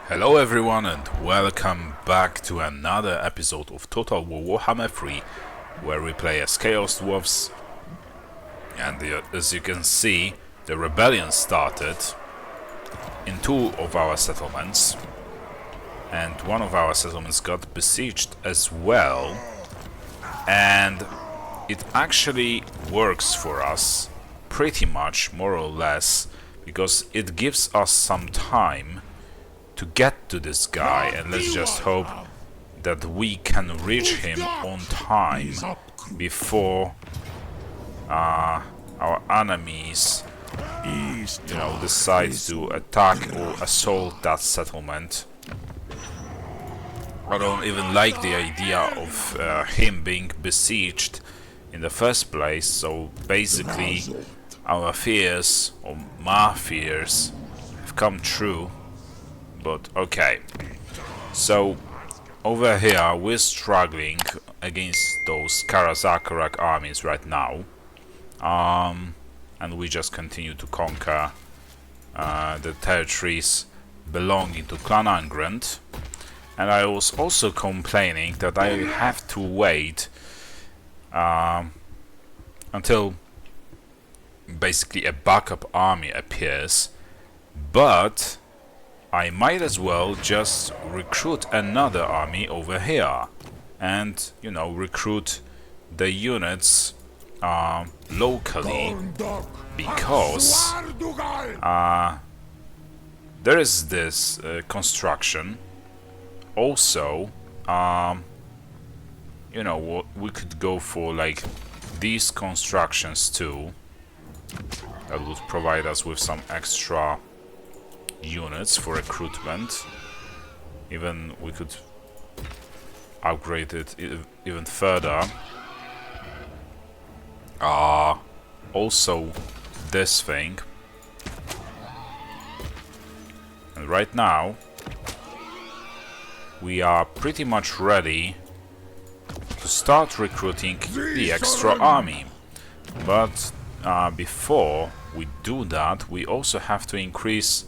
Hello everyone and welcome back to another episode of Total War Warhammer 3, where we play as Chaos Dwarfs. And as you can see, the rebellion started in two of our settlements, and one of our settlements got besieged as well, and it actually works for us pretty much, more or less, because it gives us some time to get to this guy, and let's just hope that we can reach him on time before our enemies decide to attack or assault that settlement. I don't even like the idea of him being besieged in the first place, so basically our fears, or my fears, have come true. But okay, so over here we're struggling against those Karazakarak armies right now, and we just continue to conquer the territories belonging to Clan Angrand. And I was also complaining that I have to wait until basically a backup army appears, but I might as well just recruit another army over here and, recruit the units locally, because there is this construction. Also, we could go for like these constructions too. That would provide us with some extra units for recruitment. Even we could upgrade it even further. Also this thing. And right now we are pretty much ready to start recruiting the extra army. But before we do that, we also have to increase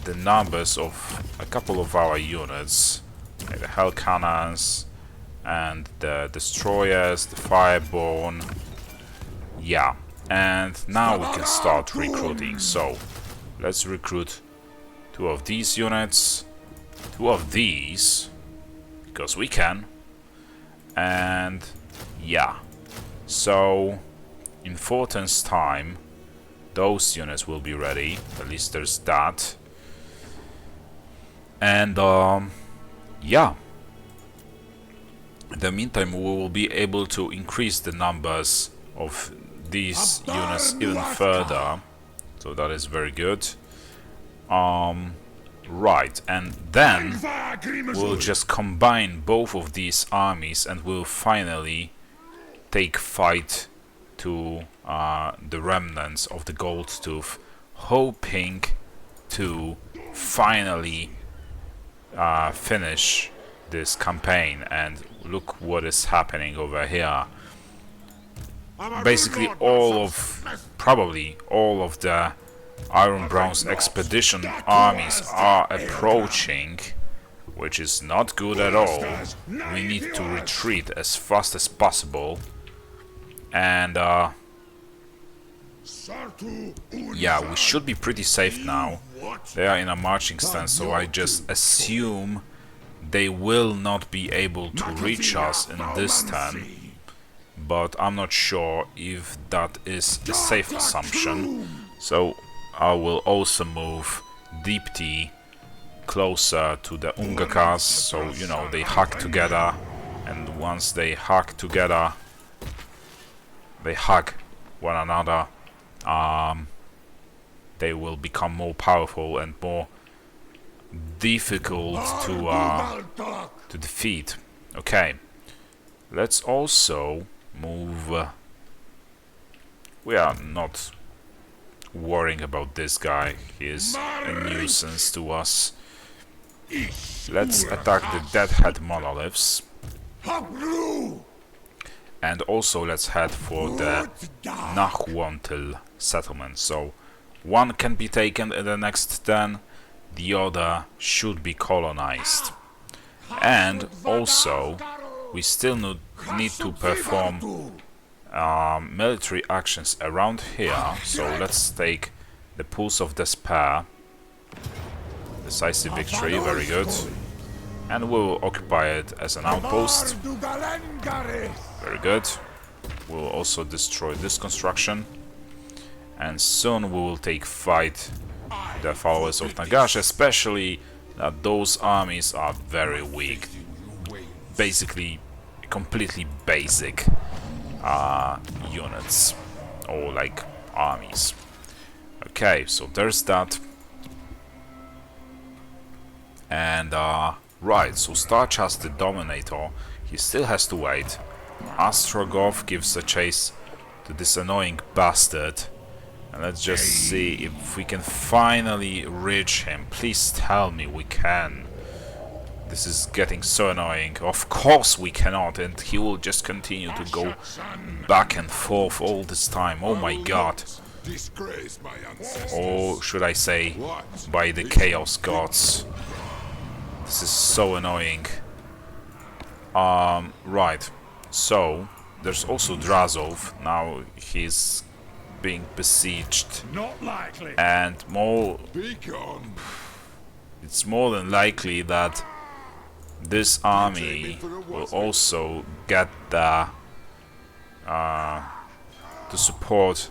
the numbers of a couple of our units, like the Hell Cannons and the Destroyers, the Fireborn. Yeah, and now we can start recruiting. So let's recruit two of these units, two of these, because we can. And yeah, so in 4 turns time those units will be ready. At least there's that. And yeah, in the meantime we will be able to increase the numbers of these units even further, so that is very good. Right, and then we'll just combine both of these armies and we'll finally take fight to the remnants of the Gold Tooth, hoping to finally finish this campaign. And look what is happening over here. Basically probably all of the Iron Brown's expedition armies are approaching, which is not good at all. We need to retreat as fast as possible. And yeah, we should be pretty safe now. They are in a marching stance, so I just assume they will not be able to reach us in this turn. But I'm not sure if that is a safe assumption. So I will also move Deep Tea closer to the Ungakas, so they hug together, and once they hug together, they hug one another, they will become more powerful and more difficult to defeat. Okay, let's also move. We are not worrying about this guy, he is a nuisance to us. Let's attack the Deadhead Monoliths. And also let's head for the Nahwantil settlement. So one can be taken in the next turn, the other should be colonized. And also, we still need to perform military actions around here. So let's take the Pulse of Despair. Decisive victory, very good. And we'll occupy it as an outpost. Very good. We'll also destroy this construction. And soon we will take fight with the followers of Nagash, especially that those armies are very weak. Basically, completely basic units, or like armies. Okay, so there's that. And right, so Starchast the Dominator, he still has to wait. Astrogov gives a chase to this annoying bastard. And let's just see if we can finally reach him. Please tell me we can. This is getting so annoying. Of course we cannot, and he will just continue to go back and forth all this time. Oh my god. Or should I say, by the Chaos Gods. This is so annoying. Right. So, there's also Drazov. Now he's being besieged. Not likely. And it's more than likely that this army will also get the to support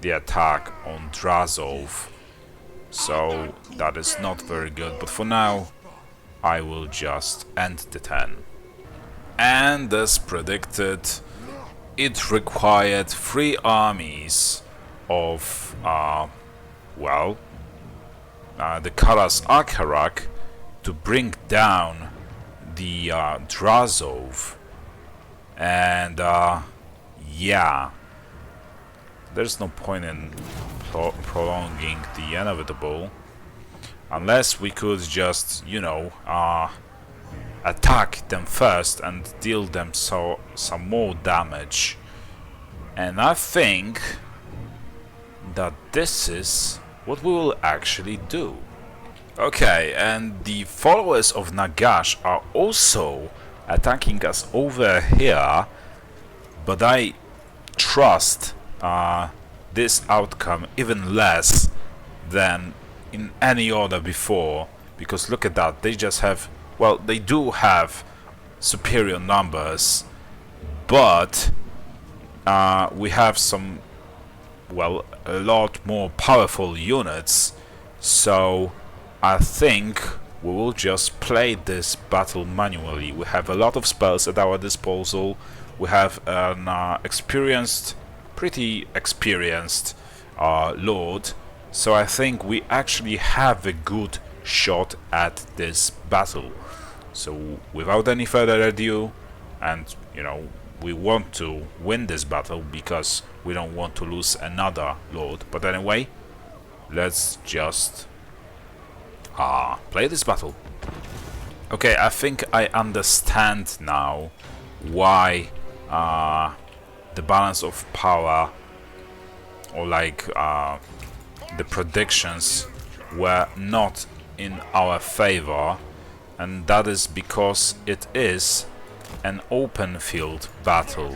the attack on Drazov. So that is not very good, but for now I will just end the turn. And as predicted, it required 3 armies of the Karas Akarak to bring down the Drazov. And yeah, there's no point in prolonging the inevitable, unless we could just, you know, attack them first and deal them some more damage. And I think that this is what we will actually do. Okay, and the followers of Nagash are also attacking us over here, but I trust this outcome even less than in any other before, because look at that, they just have, well, they do have superior numbers, but we have some, well, a lot more powerful units, so I think we will just play this battle manually. We have a lot of spells at our disposal. We have an pretty experienced lord, so I think we actually have a good shot at this battle. So without any further ado, and you know, we want to win this battle because we don't want to lose another lord, but anyway, let's just play this battle. Okay, I think I understand now why the balance of power, or like the predictions, were not in our favor, and that is because it is an open field battle.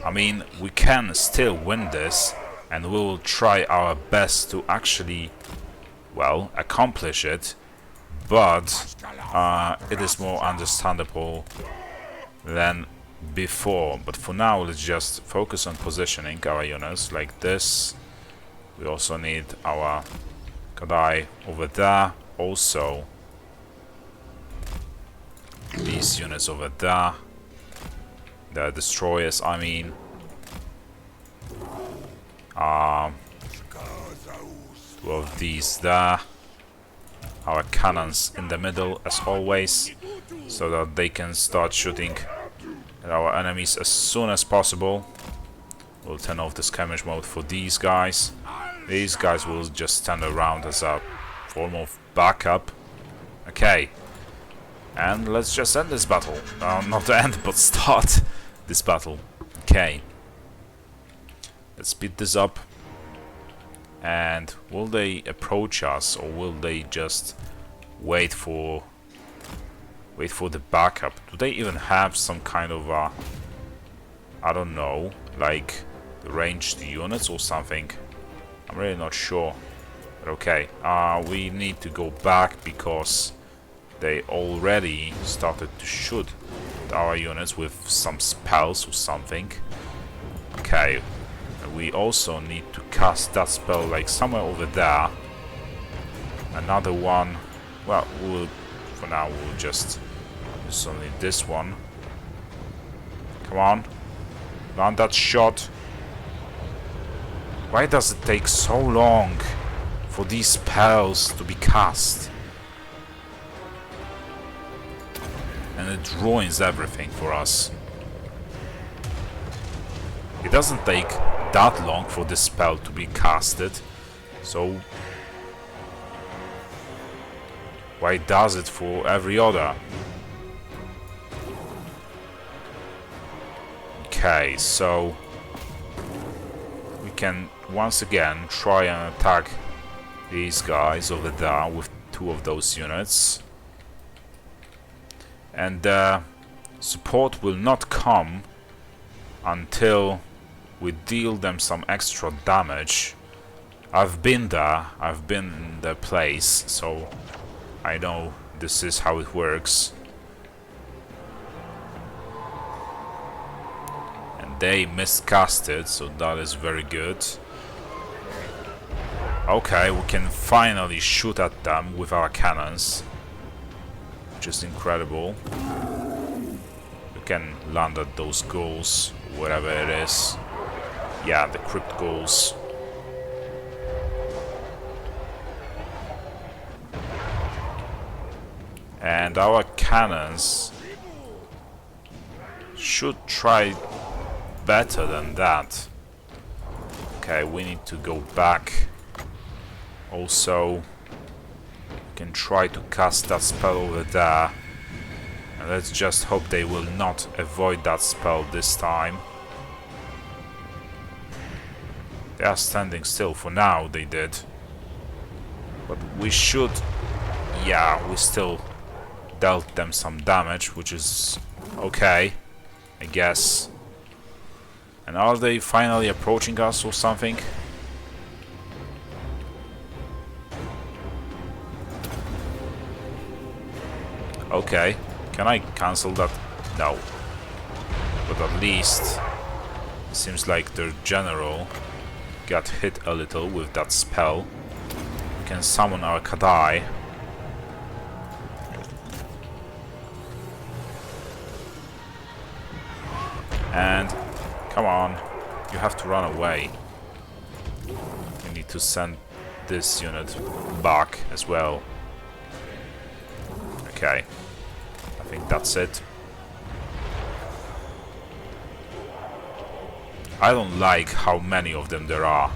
I mean, we can still win this, and we will try our best to actually, well, accomplish it, but it is more understandable than before. But for now, let's just focus on positioning our units like this. We also need our Kadai over there, also these units over there, the destroyers, I mean. Two of these there. Our cannons in the middle, as always, so that they can start shooting at our enemies as soon as possible. We'll turn off the skirmish mode for these guys. These guys will just stand around as a form of backup. Okay. And let's just end this battle. Not end, but start this battle. Okay. Let's speed this up. And will they approach us, or will they just wait for the backup. Do they even have some kind of I don't know, like ranged units or something? I'm really not sure. But okay, we need to go back because they already started to shoot at our units with some spells or something. Okay, we also need to cast that spell like somewhere over there. Another one. Well, for now we'll just use only this one. Come on, land that shot. Why does it take so long for these spells to be cast? And it ruins everything for us. It doesn't take that long for this spell to be casted, so why does it for every other? Okay, so we can once again try and attack these guys over there with 2 of those units. And support will not come until we deal them some extra damage. I've been there, I've been in their place, so I know this is how it works. And they miscasted, so that is very good. Okay, we can finally shoot at them with our cannons, which is incredible. We can land at those ghouls, whatever it is. Yeah, the crypt ghouls. And our cannons should try better than that. Okay, we need to go back. Also, we can try to cast that spell over there. And let's just hope they will not avoid that spell this time. They are standing still for now, they did. But we should... Yeah, we still dealt them some damage, which is okay, I guess. And are they finally approaching us or something? Okay, can I cancel that? No. But at least it seems like their general got hit a little with that spell. We can summon our Kadai. And come on, you have to run away. We need to send this unit back as well. Okay, I think that's it. I don't like how many of them there are.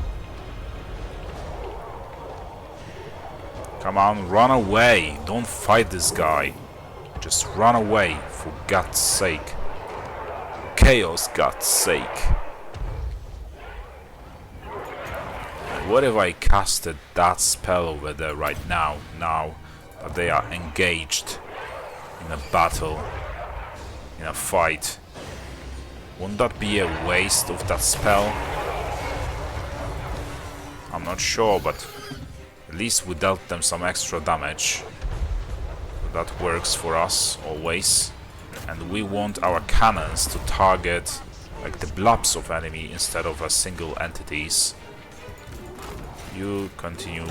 Come on, run away. Don't fight this guy. Just run away, for God's sake. Chaos, God's sake. What if I casted that spell over there right now, now that they are engaged in a battle, in a fight? Wouldn't that be a waste of that spell? I'm not sure, but at least we dealt them some extra damage. That works for us, always. And we want our cannons to target like the blobs of enemy instead of a single entities. You continue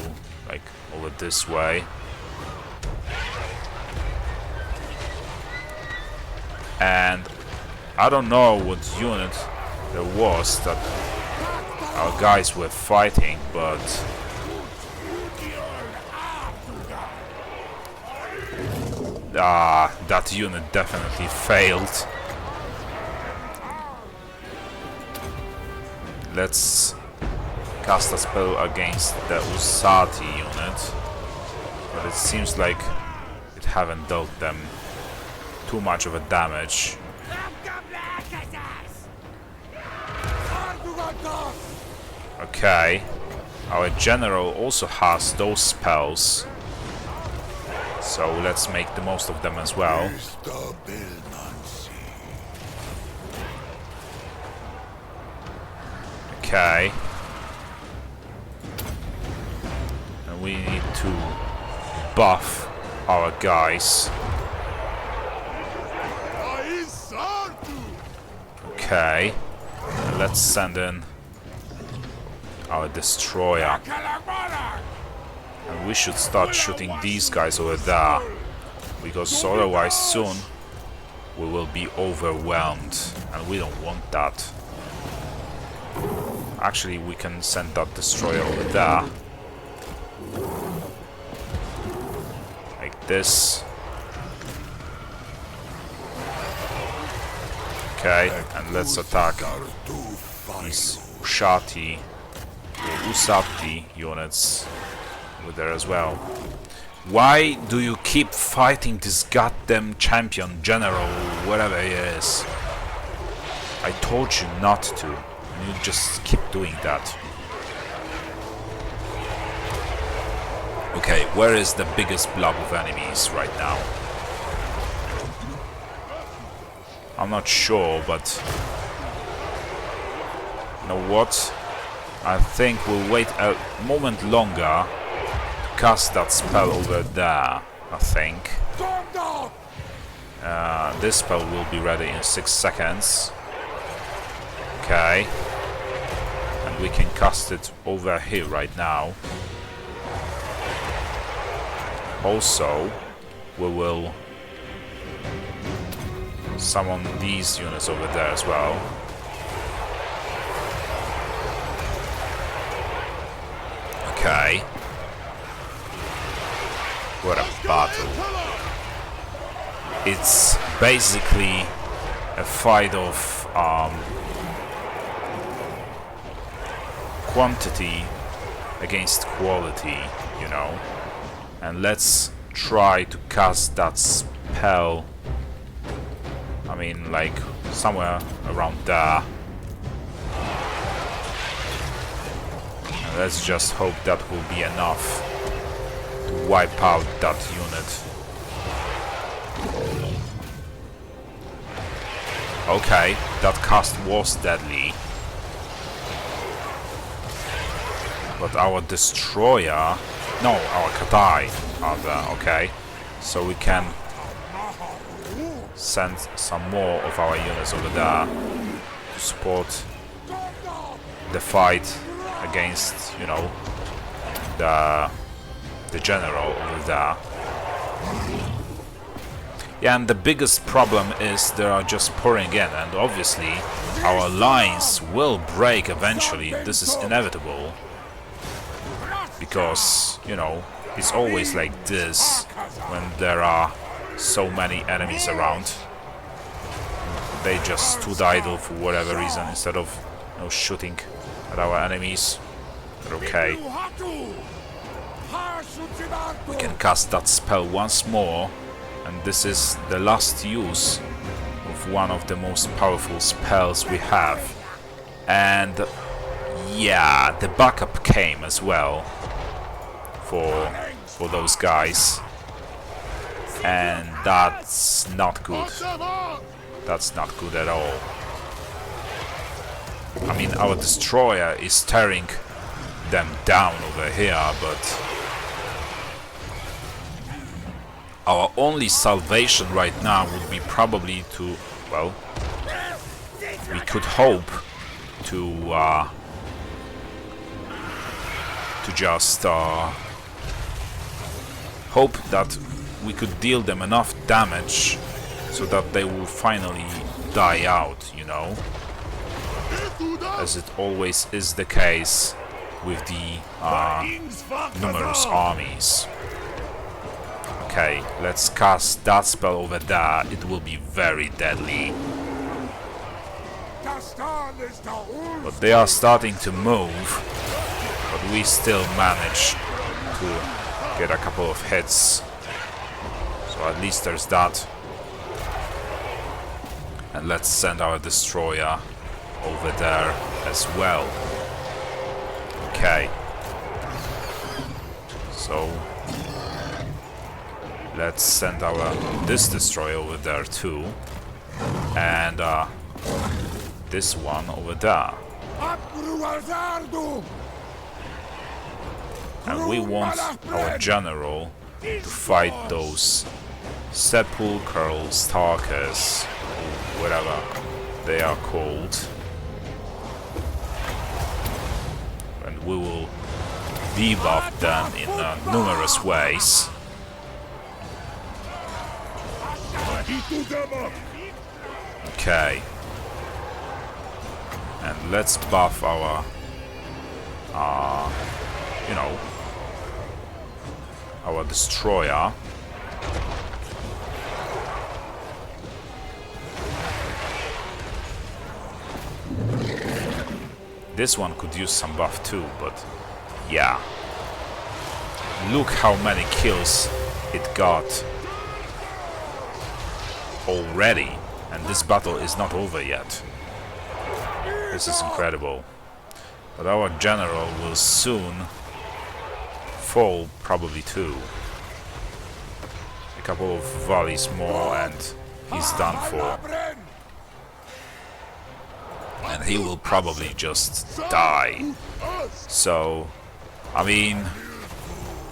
like over this way. And I don't know what unit there was that our guys were fighting, but that unit definitely failed. Let's cast a spell against the Usati unit, but it seems like it haven't dealt them too much of a damage. Okay, our general also has those spells. So let's make the most of them as well. Okay. And we need to buff our guys. Okay. And let's send in our destroyer. And we should start shooting these guys over there, because otherwise soon we will be overwhelmed, and we don't want that. Actually, we can send that destroyer over there. Like this. Okay, and let's attack these Usati units over there as well. Why do you keep fighting this goddamn champion, general, whatever he is? I told you not to, and you just keep doing that. Okay, where is the biggest blob of enemies right now? I'm not sure, but you know what? I think we'll wait a moment longer to cast that spell over there, I think. This spell will be ready in 6 seconds. Okay. And we can cast it over here right now. Also, we will summon these units over there as well. Okay. What a battle. It's basically a fight of quantity against quality, you know. And let's try to cast that spell, I mean, like, somewhere around there. And let's just hope that will be enough to wipe out that unit. Okay, that cast was deadly. But our destroyer... No, our Katai are there, okay. So we can send some more of our units over there to support the fight against, you know, the general over there. Yeah, and the biggest problem is they are just pouring in, and obviously our lines will break eventually. This is inevitable, because, you know, it's always like this when there are so many enemies around. They just stood idle for whatever reason instead of, you know, shooting at our enemies. But okay. We can cast that spell once more, and this is the last use of one of the most powerful spells we have. And yeah, the backup came as well for those guys. And that's not good. That's not good at all. I mean, our destroyer is tearing them down over here, but our only salvation right now would be probably to, well, we could hope to just hope that we could deal them enough damage so that they will finally die out, you know, as it always is the case with the numerous armies. Okay, let's cast that spell over there. It will be very deadly. But they are starting to move, but we still manage to get a couple of hits. So at least there's that. And let's send our destroyer over there as well. Okay. So let's send this destroyer over there too, and this one over there. And we want our general to fight those sepulchral stalkers, or whatever they are called. And we will debuff them in numerous ways. Okay. And let's buff our, you know, our destroyer. This one could use some buff too, but yeah. Look how many kills it got already, and this battle is not over yet. This is incredible. But our general will soon fall, probably too. A couple of volleys more and he's done for. And he will probably just die. So, I mean,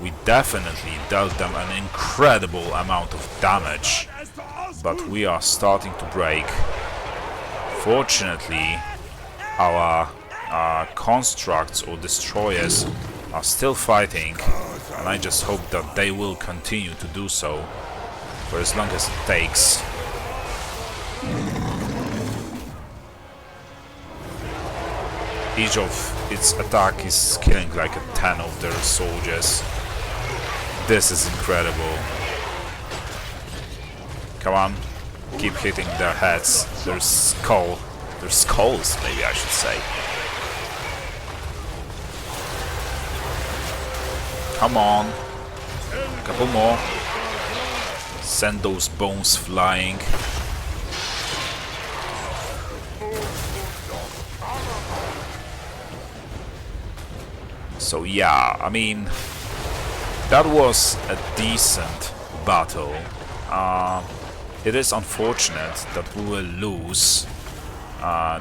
we definitely dealt them an incredible amount of damage, but we are starting to break. Fortunately, our constructs or destroyers are still fighting, and I just hope that they will continue to do so for as long as it takes. Each of its attack is killing like 10 of their soldiers. This is incredible. Come on, keep hitting their heads, their skulls, maybe I should say. Come on, a couple more. Send those bones flying. So yeah, I mean, that was a decent battle. It is unfortunate that we will lose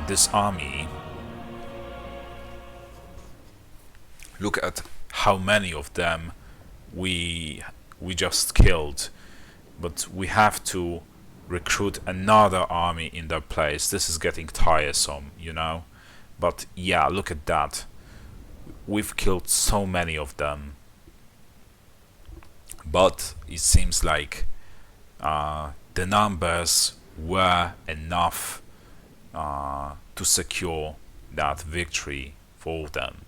this army. Look at how many of them we just killed, but we have to recruit another army in their place. This is getting tiresome, you know. But yeah, look at that. We've killed so many of them, but it seems like the numbers were enough to secure that victory for them.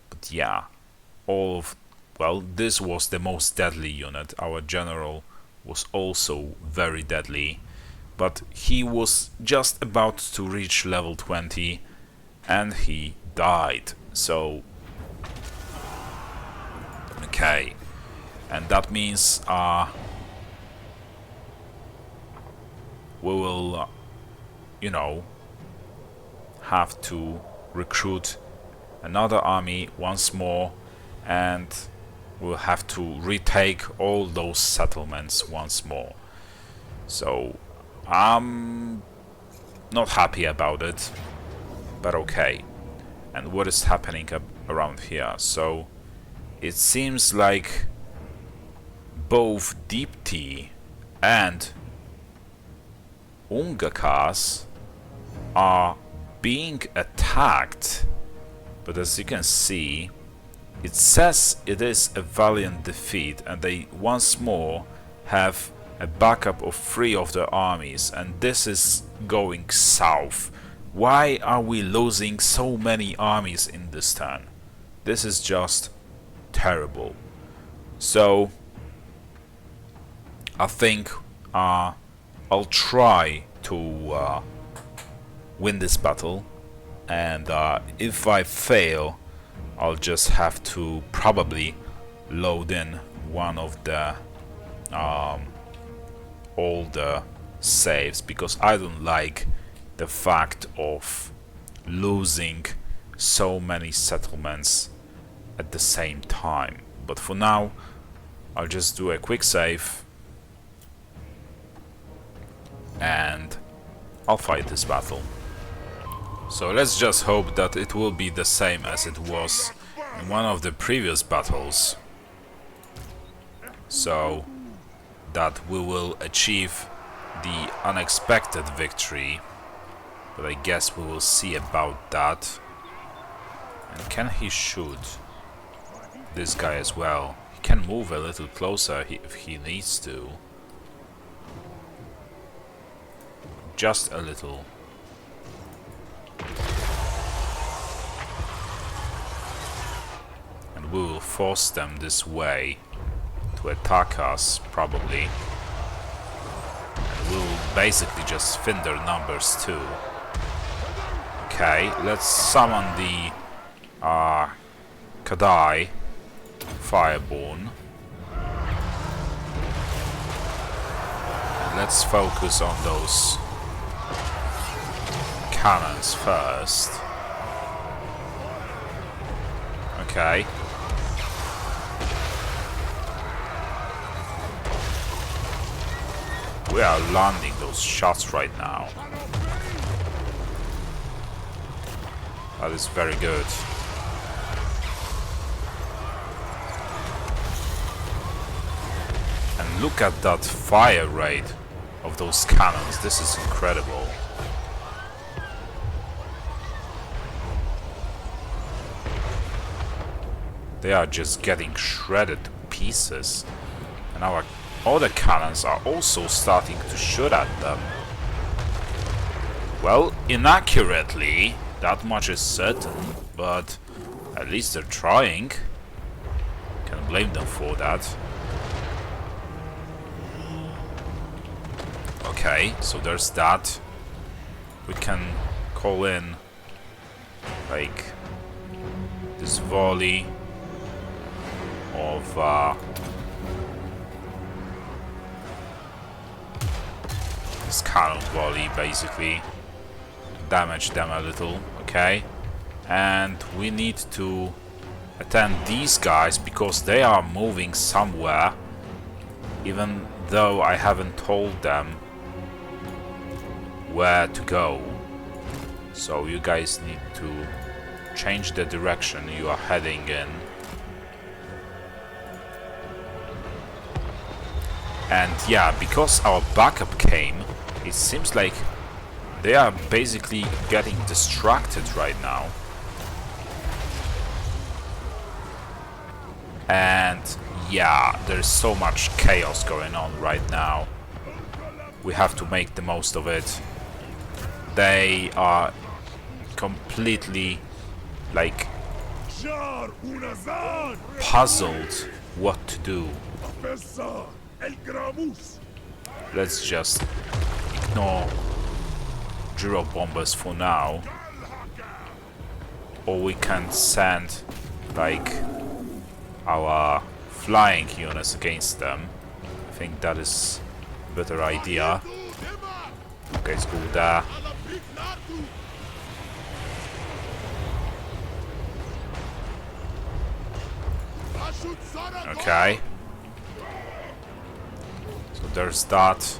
But yeah, well, this was the most deadly unit. Our general was also very deadly, but he was just about to reach level 20 and he died. So okay, and that means we will you know, have to recruit another army once more, and we'll have to retake all those settlements once more. So I'm not happy about it, but okay. And what is happening around here? So it seems like both Deepti and Ungakas are being attacked, but as you can see, it says it is a valiant defeat, and they once more have a backup of 3 of their armies, and this is going south. Why are we losing so many armies in this turn? This is just terrible. So I think I'll try to win this battle, and if I fail, I'll just have to probably load in one of the older saves, because I don't like the fact of losing so many settlements at the same time. But for now, I'll just do a quick save and I'll fight this battle. So let's just hope that it will be the same as it was in one of the previous battles, so that we will achieve the unexpected victory, but I guess we will see about that. And can he shoot this guy as well? He can move a little closer if he needs to. Just a little. And we will force them this way to attack us, probably. And we will basically just thin their numbers too. Okay, let's summon the Kadai Fireborn. And let's focus on those cannons first. Okay. We are landing those shots right now. That is very good. And look at that fire rate of those cannons. This is incredible. They are just getting shredded to pieces. And our other cannons are also starting to shoot at them. Well, inaccurately, that much is certain, but at least they're trying. Can't blame them for that. Okay, so there's that. We can call in like this volley of this cannon volley, basically damage them a little. Okay, and we need to attend these guys because they are moving somewhere, even though I haven't told them where to go. So you guys need to change the direction you are heading in. And yeah, because our backup came, it seems like they are basically getting distracted right now. And yeah, there's so much chaos going on right now. We have to make the most of it. They are completely like puzzled what to do. Let's just ignore gyro bombers for now, or we can send like our flying units against them. I think that is a better idea. Okay, let's go there. Okay. So there's that.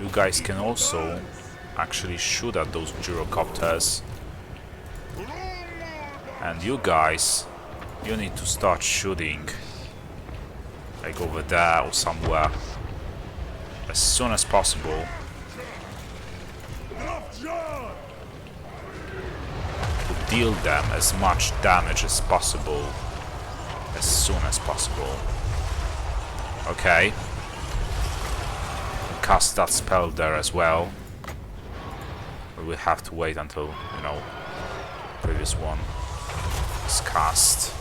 You guys can also actually shoot at those gyrocopters. And you guys, you need to start shooting like over there or somewhere as soon as possible. To deal them as much damage as possible as soon as possible. Okay. Cast that spell there as well. But we have to wait until, you know, the previous one is cast.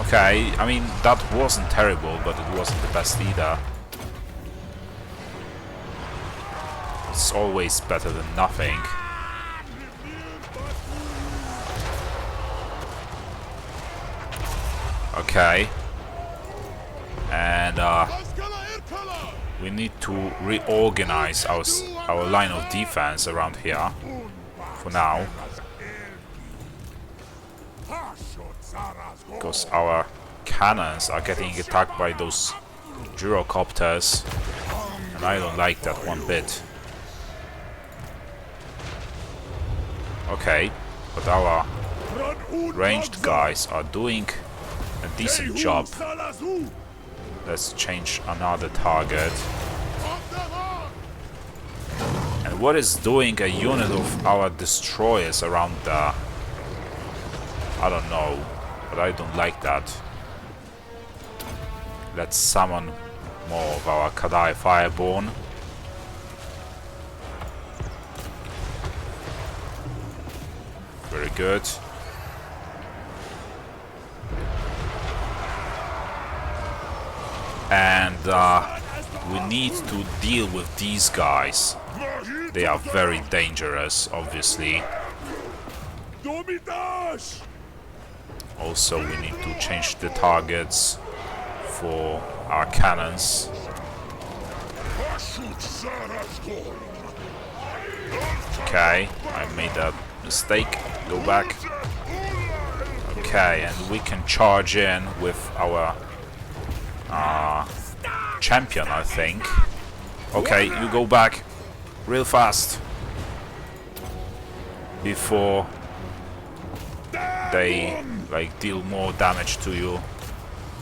Okay, I mean, that wasn't terrible, but it wasn't the best either. It's always better than nothing. Okay. And we need to reorganize our line of defense around here. for now. Because our cannons are getting attacked by those gyrocopters, and I don't like that one bit. Okay, but our ranged guys are doing a decent job. Let's change another target. And what is doing a unit of our destroyers around the... I don't know, but I don't like that. Let's summon more of our Kadai Fireborn. Very good. And we need to deal with these guys. They are very dangerous, obviously. Also, we need to change the targets for our cannons. Okay, I made a mistake. Go back. Okay, and we can charge in with our champion, I think. Okay, you go back real fast before they like deal more damage to you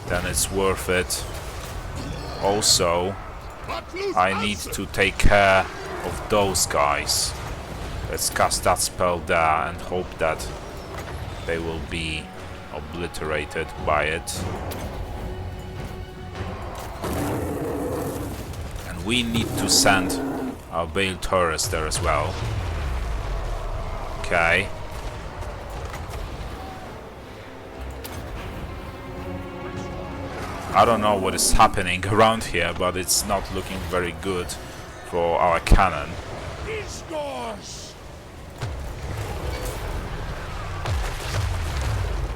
than it's worth it. Also, I need to take care of those guys. Let's cast that spell there and hope that they will be obliterated by it. And we need to send our Bale Taurus there as well. Okay. I don't know what is happening around here, but it's not looking very good for our cannon.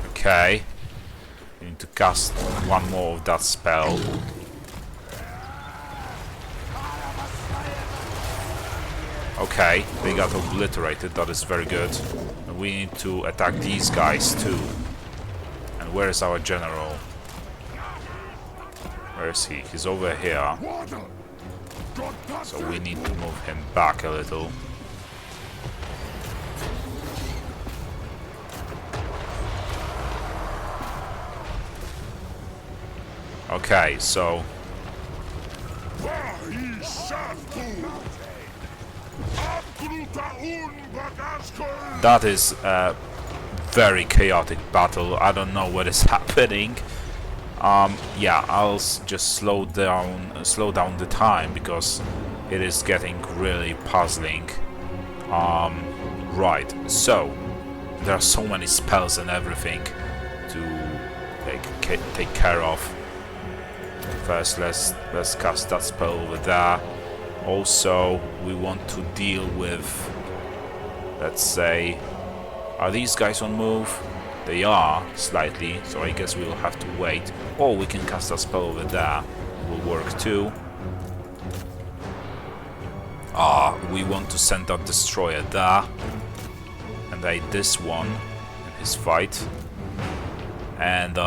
Okay. We need to cast one more of that spell. Okay, they got obliterated, that is very good. And we need to attack these guys too. And where is our general? Where is he? He's over here. So we need to move him back a little. Okay, so... that is a very chaotic battle. I don't know what is happening. Yeah, I'll just slow down the time because it is getting really puzzling. Right, so there are so many spells and everything to take care of. First, let's cast that spell over there. Also, we want to deal with, let's say, are these guys on move? They are, slightly, so I guess we will have to wait. Or we can cast a spell over there, it will work too. We want to send that destroyer there. And I this one in his fight. And,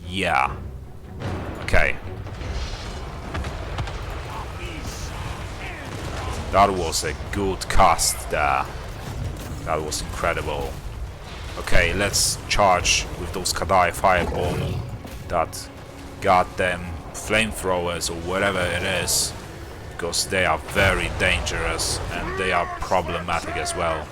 yeah. Okay. That was a good cast there. That was incredible. Okay, let's charge with those Kadai Fireball, that goddamn flamethrowers or whatever it is, because they are very dangerous and they are problematic as well.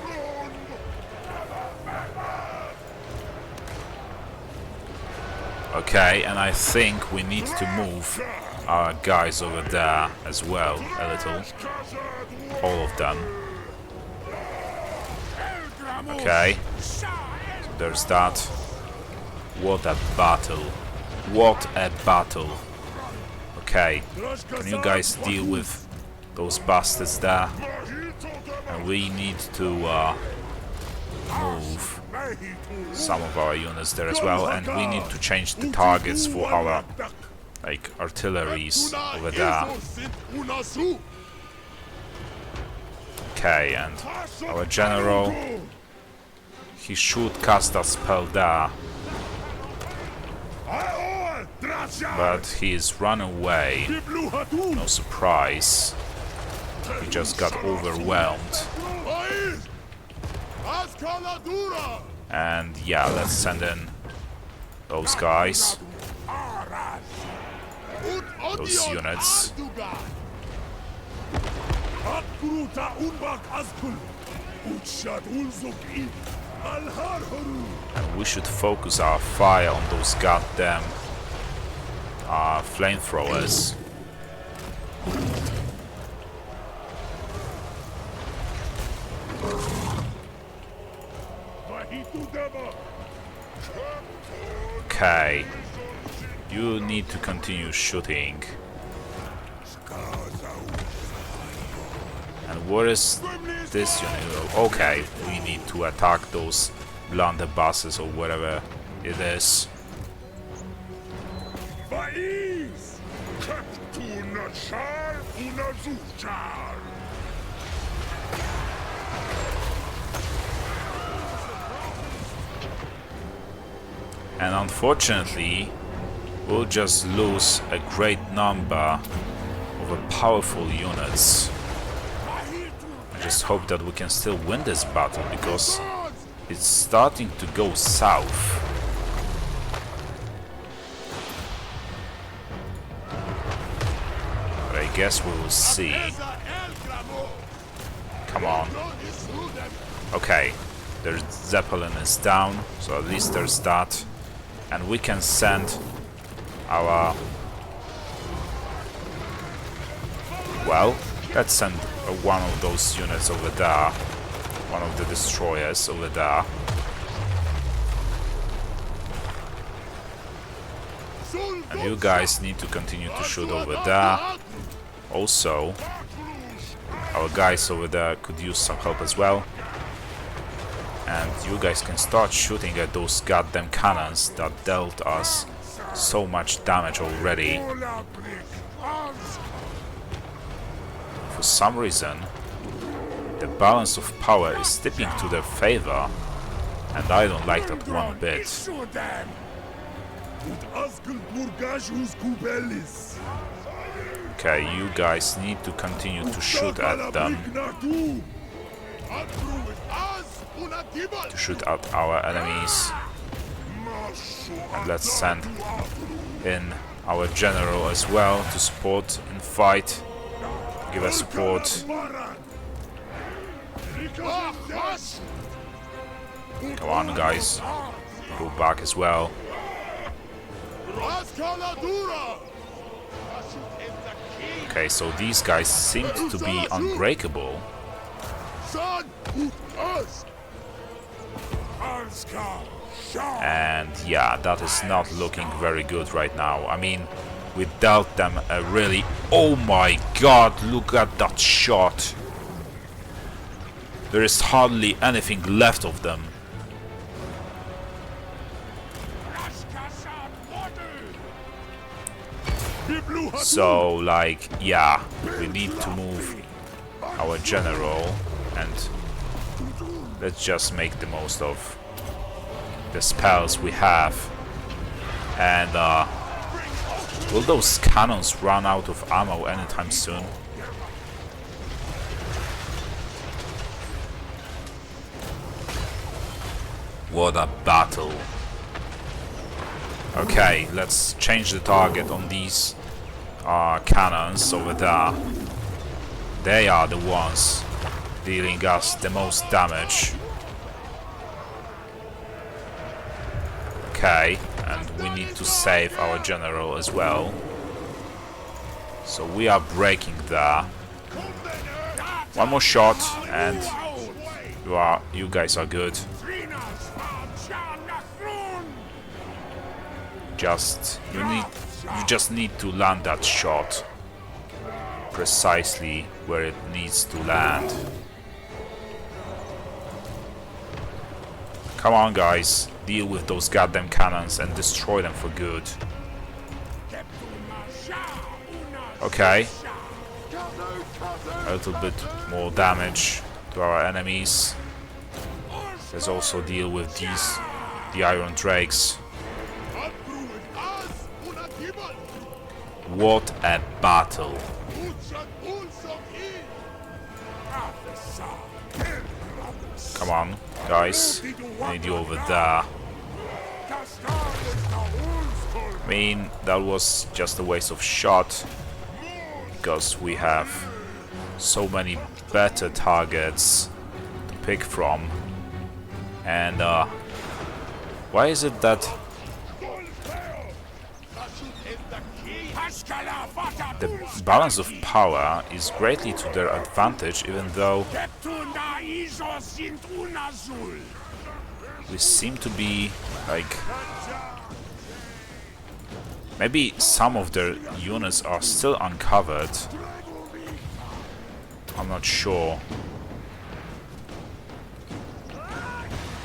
Okay, and I think we need to move our guys over there as well, a little. All of them. Okay. So there's that. What a battle. What a battle. Okay. Can you guys deal with those bastards there? And we need to move some of our units there as well, and we need to change the targets for our artilleries over there. Okay, and our general, he should cast a spell there, but he's run away. No surprise, he just got overwhelmed. And yeah, let's send in those guys, those units. And we should focus our fire on those goddamn flamethrowers. Okay, you need to continue shooting. And where is this unit? Okay, we need to attack those blunderbusses or whatever it is. And unfortunately, we'll just lose a great number of powerful units. I just hope that we can still win this battle, because it's starting to go south. But I guess we will see. Come on. Okay, their Zeppelin is down, so at least there's that. And we can send our... Well, let's send one of those units over there. One of the destroyers over there. And you guys need to continue to shoot over there. Also, our guys over there could use some help as well. And you guys can start shooting at those goddamn cannons that dealt us so much damage already. For some reason, the balance of power is tipping to their favor, and I don't like that one bit. Okay, you guys need to continue to shoot at them. To shoot at our enemies. And let's send in our general as well to support in fight. Give us support. Come on, guys. Go back as well. Okay, so these guys seem to be unbreakable. And yeah, that is not looking very good right now. I mean, we dealt them a really... Oh my god, look at that shot! There is hardly anything left of them. So, like, yeah, we need to move our general, and let's just make the most of the spells we have. And will those cannons run out of ammo anytime soon? What a battle. Okay, let's change the target on these cannons over there. They are the ones dealing us the most damage. Okay, and we need to save our general as well. So we are breaking there. One more shot and you guys are good. You just need to land that shot precisely where it needs to land. Come on, guys, deal with those goddamn cannons and destroy them for good. Okay, a little bit more damage to our enemies. Let's also deal with the Iron Drakes. What a battle! Come on, guys. I need you over there. I mean, that was just a waste of shot, because we have so many better targets to pick from. And why is it that the balance of power is greatly to their advantage, even though we seem to be like... Maybe some of their units are still uncovered. I'm not sure.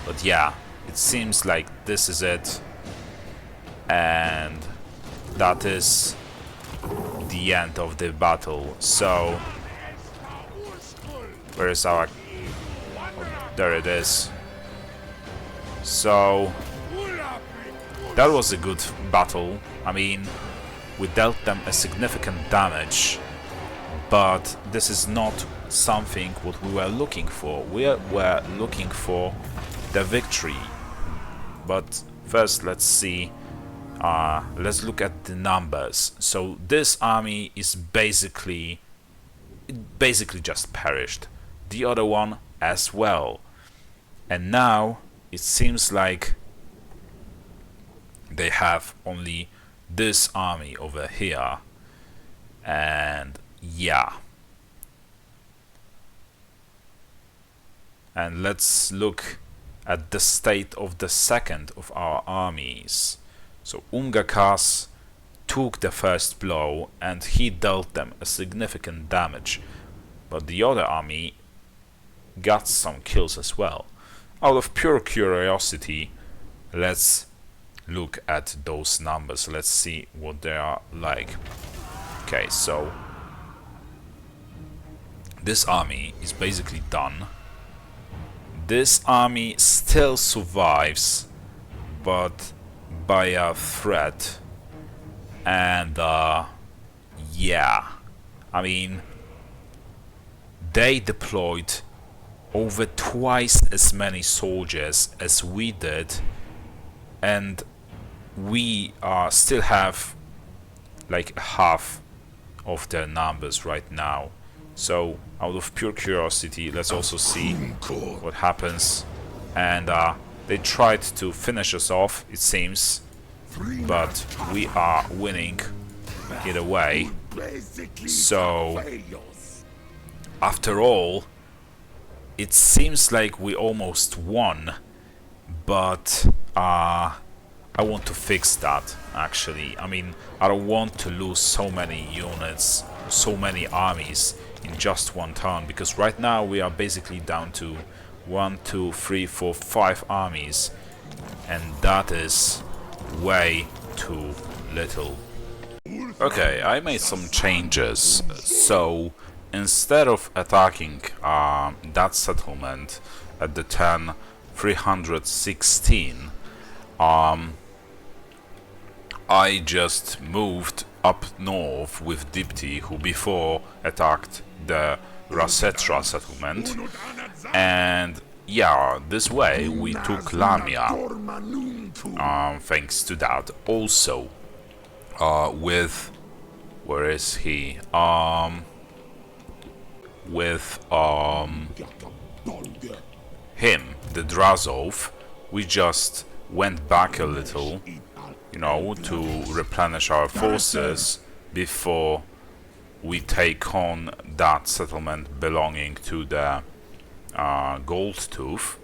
But yeah, it seems like this is it. And that is the end of the battle. So, where is our... Oh, there it is. So, that was a good battle. I mean, we dealt them a significant damage, but this is not something what we were looking for. We were looking for the victory. But first, let's see. Let's look at the numbers. So this army is basically just perished. The other one as well. And now it seems like they have only this army over here. And yeah. And let's look at the state of the second of our armies. So Ungakas took the first blow and he dealt them a significant damage, but the other army got some kills as well. Out of pure curiosity, let's look at those numbers. Let's see what they are like. Okay, so this army is basically done. This army still survives, but by a threat. And yeah, I mean, they deployed over twice as many soldiers as we did, and we still have like half of their numbers right now. So out of pure curiosity, let's also see what happens. And they tried to finish us off, it seems, but we are winning either way. So after all, it seems like we almost won, but I want to fix that, actually. I mean, I don't want to lose so many units, so many armies in just one turn, because right now we are basically down to 1, 2, 3, 4, 5 armies, and that is way too little. Okay, I made some changes. So instead of attacking that settlement at the turn 316, I just moved up north with Dipti, who before attacked the Rasetra settlement, and yeah, this way we took Lamia, thanks to that. Also, with, where is he? With him, the Drazov, we just went back a little, you know, to replenish our forces before we take on that settlement belonging to the Gold Tooth.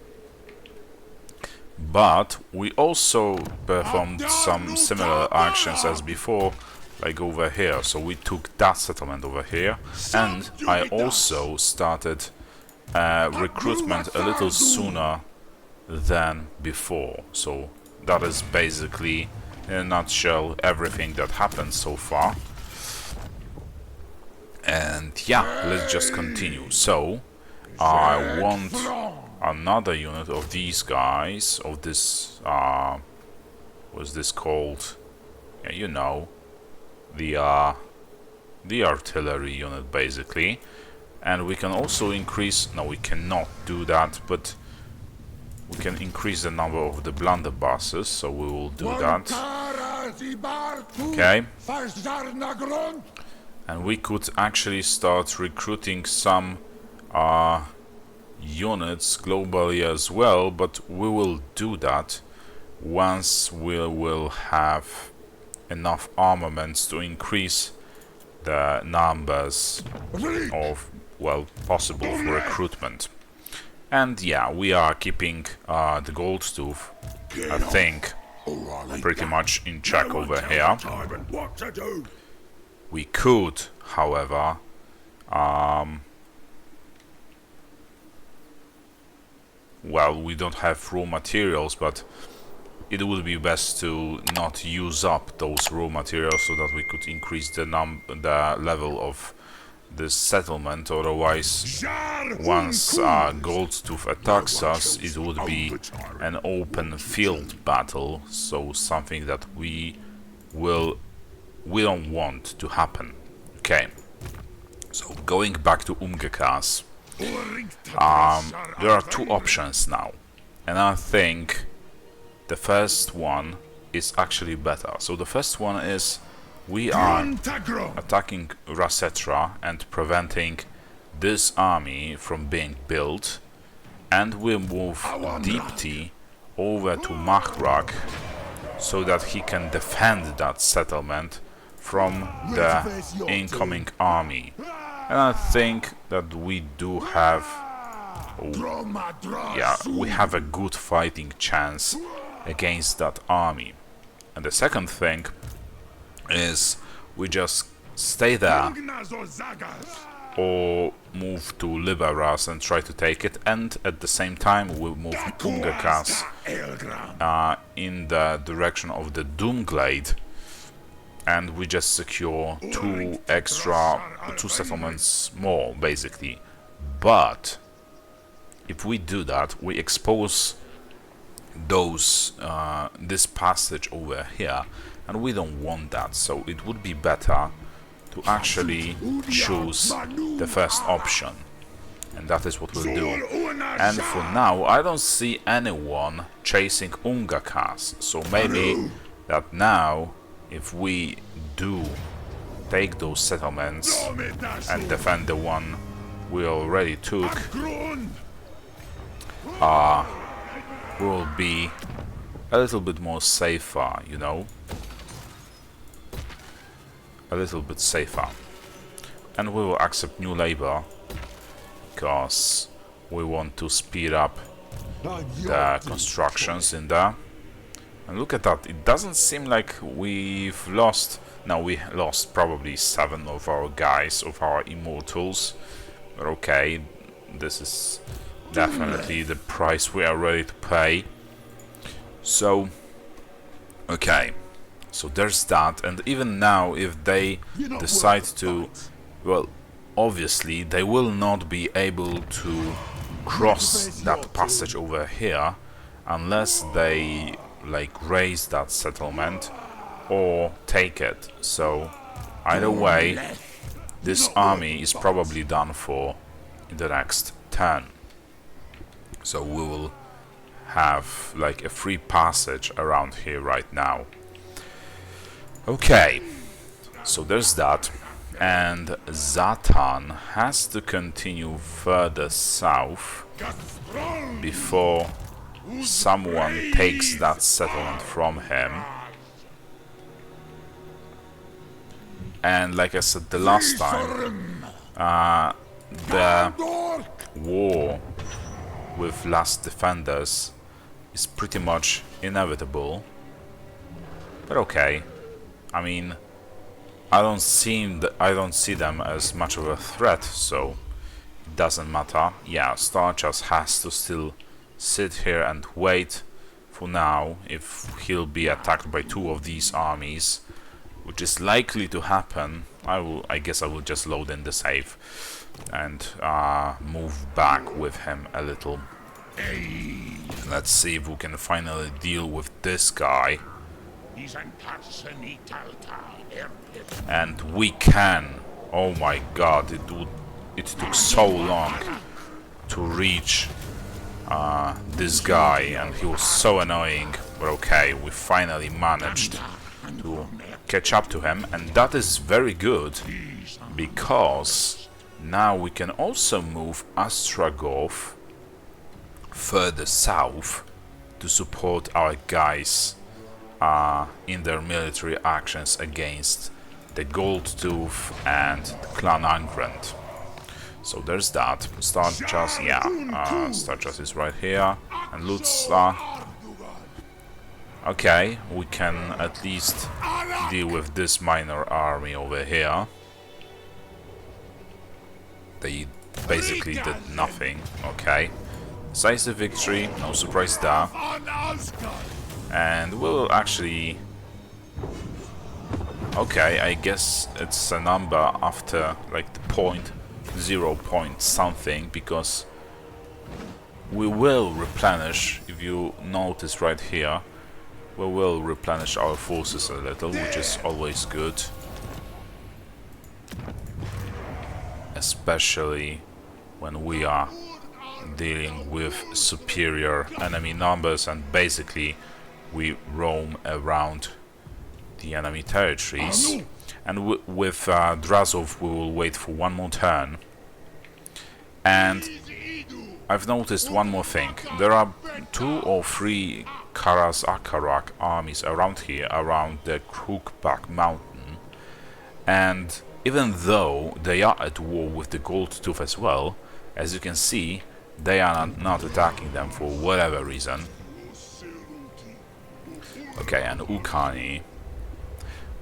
But we also performed some similar actions as before, like over here. So we took that settlement over here, and I also started recruitment a little sooner than before. So that is basically, in a nutshell, everything that happened so far. And yeah, let's just continue. So I want another unit of these guys, of this, what's this called? Yeah, you know, the artillery unit, basically. And we can also increase, no, we cannot do that, but we can increase the number of the blunderbusses, so we will do that. Okay. And we could actually start recruiting some units globally as well, but we will do that once we will have enough armaments to increase the numbers of, well, possible for recruitment. And yeah, we are keeping the gold stove, I think, pretty much in check over here. We could, however, well, we don't have raw materials, but it would be best to not use up those raw materials so that we could increase the level of this settlement. Otherwise, once Goldstooth attacks us, it would be an open field battle, so something that we don't want to happen. Okay, so going back to Umgekas, there are two options now, and I think the first one is actually better. So the first one is we are attacking Rasetra and preventing this army from being built, and we move Deepti over to Mahrak so that he can defend that settlement from the incoming army. And I think that we do have, yeah, we have a good fighting chance against that army. And the second thing is we just stay there or move to Liberas and try to take it, and at the same time we move Umgekas in the direction of the Doomglade, and we just secure two settlements more, basically. But if we do that, we expose this passage over here, and we don't want that. So it would be better to actually choose the first option, and that is what we'll do. And for now, I don't see anyone chasing Umgekas, so maybe that now, if we do take those settlements and defend the one we already took, we will be a little bit more safer, you know? A little bit safer. And we will accept new labor, because we want to speed up the constructions in there. And look at that, it doesn't seem like we've lost... No, we lost probably 7 of our guys, of our immortals. But okay, this is definitely the price we are ready to pay. So, okay, so there's that. And even now, if they decide to... Well, obviously, they will not be able to cross that passage over here unless they... like raise that settlement or take it. So either way, this army is probably done for in the next turn. So we will have like a free passage around here right now. Okay, so there's that. And Zatan has to continue further south before someone takes that settlement from him. And like I said the last time, the war with Last Defenders is pretty much inevitable. But okay, I mean, I don't see them as much of a threat, so it doesn't matter. Yeah, Starchas has to still sit here and wait for now if he'll be attacked by 2 of these armies, which is likely to happen. I guess I will just load in the save. and move back with him a little. Let's see if we can finally deal with this guy. And we can. Oh my god, it took so long to reach this guy, and he was so annoying. But okay, we finally managed to catch up to him, and that is very good, because now we can also move Astragov further south to support our guys in their military actions against the Gold Tooth and the Clan Angrand. So there's that. Starchas, yeah, Starchas is right here, and Lutza. Okay, we can at least deal with this minor army over here. They basically did nothing. Okay, decisive victory, no surprise there. And we'll actually... Okay, I guess it's a number after like the point 0 point something, because we will replenish, if you notice right here, we will replenish our forces a little, which is always good. Especially when we are dealing with superior enemy numbers and basically we roam around the enemy territories. And with Drazov we will wait for one more turn. And I've noticed one more thing. There are 2 or 3 Karas Akarak armies around here, around the Crookback Mountain. And even though they are at war with the Gold Tooth as well, as you can see, they are not attacking them for whatever reason. Okay, and Ukani.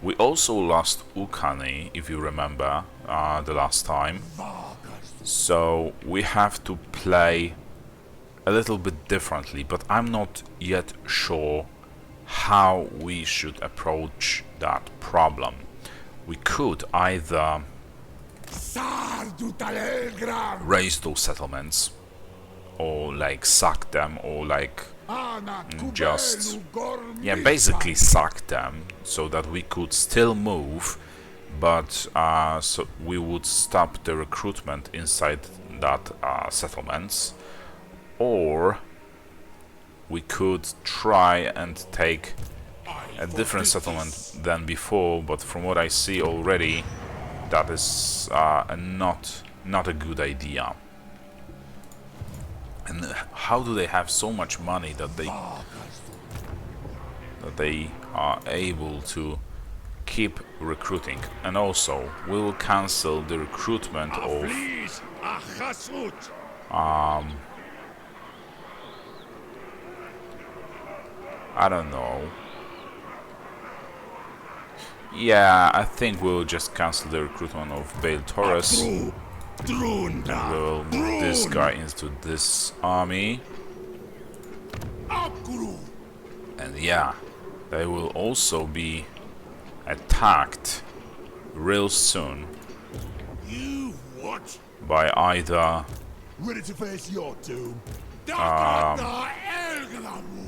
We also lost Ukani, if you remember, the last time. So we have to play a little bit differently, but I'm not yet sure how we should approach that problem. We could either raise those settlements, or like sack them, or like just, yeah, basically sack them, so that we could still move, but so we would stop the recruitment inside that settlements. Or we could try and take a different settlement than before, but from what I see already, that is not a good idea. And how do they have so much money that they are able to keep recruiting? And also, we will cancel the recruitment of I don't know. Yeah, I think we'll just cancel the recruitment of Bale Torres. We'll move this guy into this army. And yeah, they will also be attacked real soon by either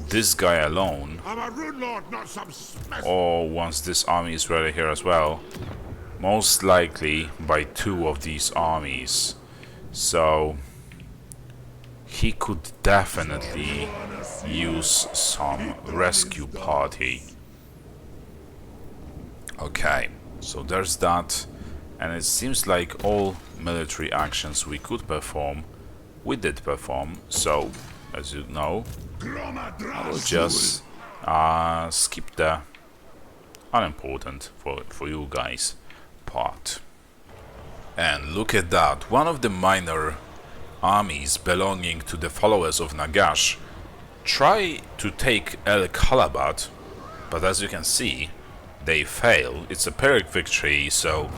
this guy alone, or once this army is ready here as well, most likely by 2 of these armies. So he could definitely use some rescue party. Okay, so there's that, and it seems like all military actions we could perform, we did perform. So, as you know, I will just skip the unimportant for you guys part. And look at that, one of the minor armies belonging to the followers of Nagash try to take El Kalabat, but as you can see, they fail. It's a Pyrrhic victory, so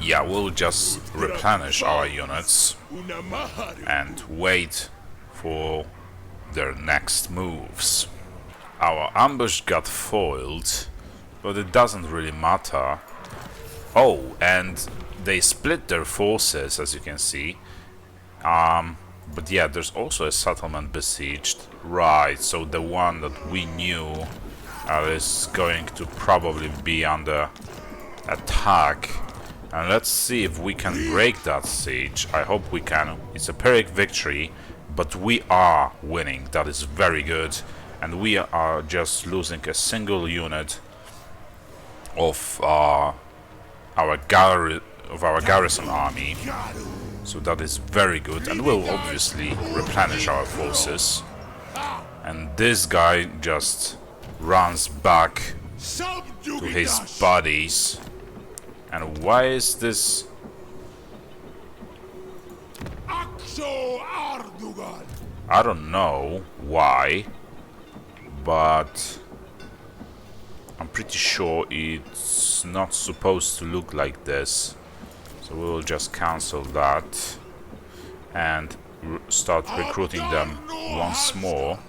yeah, we'll just replenish our units and wait for their next moves. Our ambush got foiled, but it doesn't really matter. Oh, and they split their forces, as you can see. But yeah, there's also a settlement besieged. Right, so the one that we knew is going to probably be under attack. And let's see if we can break that siege. I hope we can. It's a Pyrrhic victory, but we are winning. That is very good. And we are just losing a single unit of our garrison army. So that is very good, and we'll obviously replenish our forces. And this guy just runs back to his buddies. And why is this? I don't know why, but I'm pretty sure it's not supposed to look like this. So we will just cancel that and start recruiting them once more.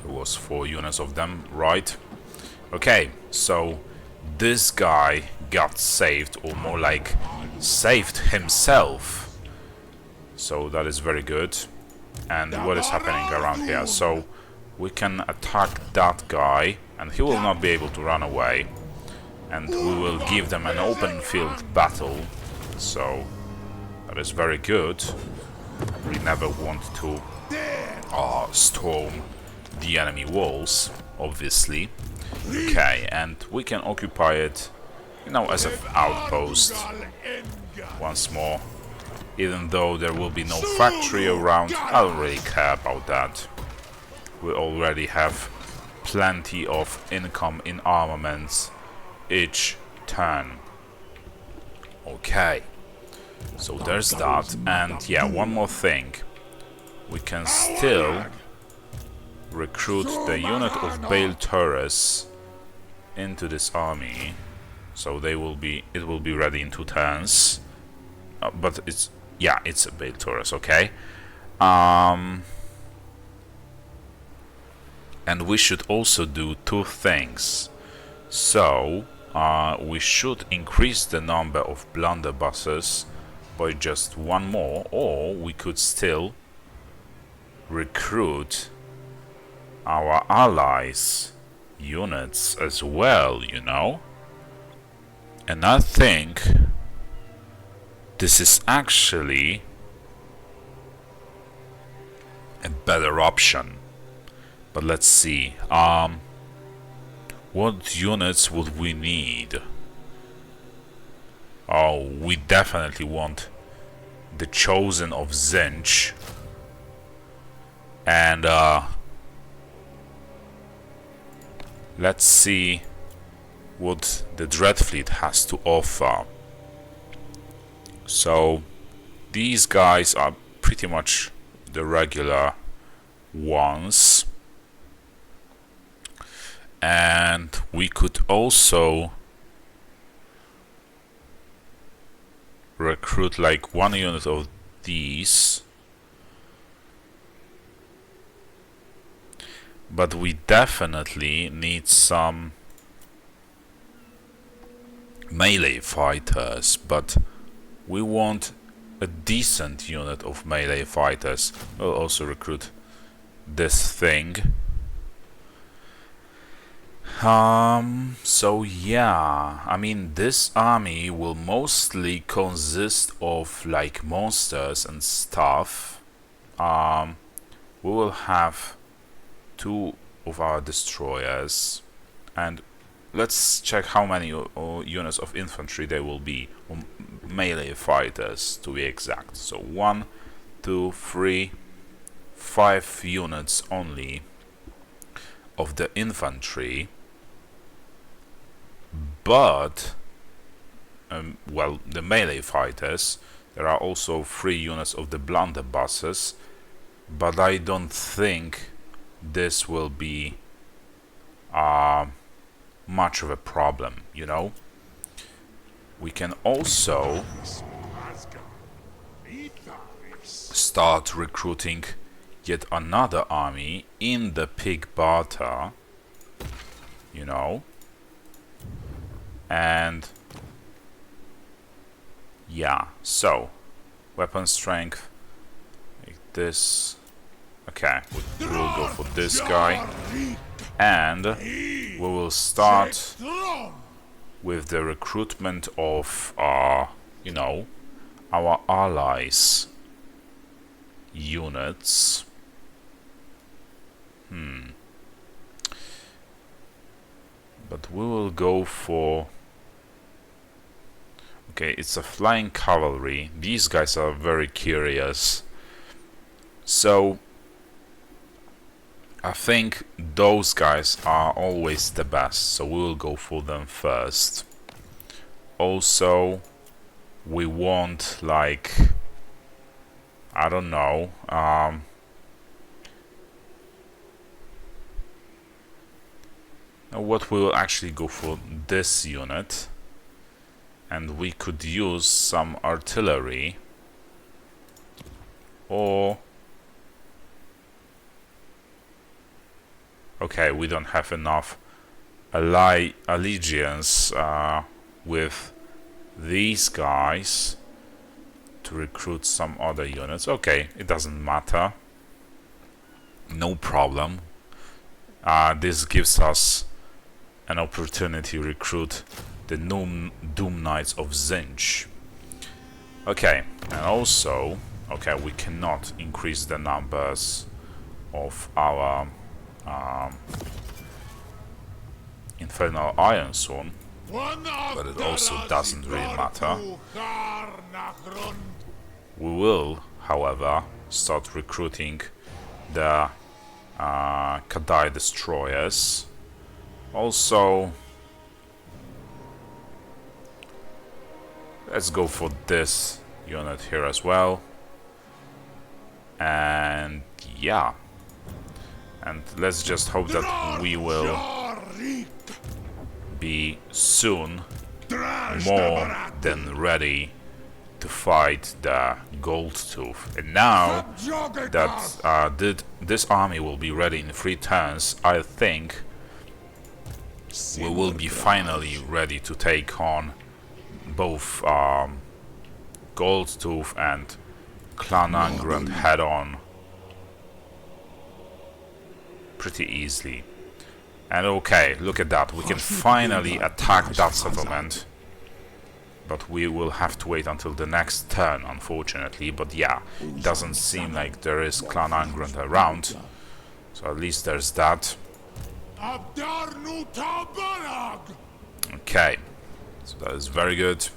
There was 4 units of them, right? Okay, so this guy got saved, or more like saved himself. So that is very good. And what is happening around here? So we can attack that guy, and he will not be able to run away. And we will give them an open field battle. So that is very good. We never want to storm the enemy walls, obviously. Okay, and we can occupy it, you know, as an outpost once more. Even though there will be no factory around, I don't really care about that. We already have plenty of income in armaments each turn. Okay, so there's that. And yeah, one more thing. We can still recruit the unit of Bale Turrets into this army. So it will be ready in 2 turns. But it's a Bale Taurus, okay. And we should also do 2 things. So we should increase the number of blunderbusses by just 1 more, or we could still recruit our allies' units as well, you know. And I think this is actually a better option. But let's see. What units would we need? Oh, we definitely want the Chosen of Zinch. And let's see what the Dreadfleet has to offer. So these guys are pretty much the regular ones. And we could also recruit like 1 unit of these. But we definitely need some melee fighters, but we want a decent unit of melee fighters. We'll also recruit this thing. So yeah, I mean, this army will mostly consist of like monsters and stuff. We will have 2 of our destroyers, and let's check how many units of infantry there will be, or melee fighters to be exact. So 1, 2, 3, 5 units only of the infantry. But well, the melee fighters, there are also 3 units of the blunderbusses, but I don't think this will be much of a problem, you know. We can also start recruiting yet another army in the Pig Barter, you know. And Yeah, so weapon strength like this. Okay, we will go for this guy, and we will start with the recruitment of you know, our allies units. But we will go for... Okay, it's a flying cavalry. These guys are very curious. So I think those guys are always the best, so we will go for them first. Also, we want, like, I don't know, what we will actually go for this unit, and we could use some artillery, or okay, we don't have enough allegiance with these guys to recruit some other units. Okay, it doesn't matter, no problem. This gives us an opportunity to recruit the Doom Knights of Zinj. Okay, and also, okay, we cannot increase the numbers of our Infernal Iron Sword, but it also doesn't really matter. We will, however, start recruiting the Kadai Destroyers. Also, let's go for this unit here as well. And yeah, and let's just hope that we will be soon more than ready to fight the Gold Tooth. And now that this army will be ready in 3 turns, I think we will be finally ready to take on both Gold Tooth and Clan Angrand head on pretty easily. And okay, look at that, we can finally attack that settlement, but we will have to wait until the next turn, unfortunately. But yeah, it doesn't seem like there is Clan Angrand around, so at least there's that. Okay, so that is very good.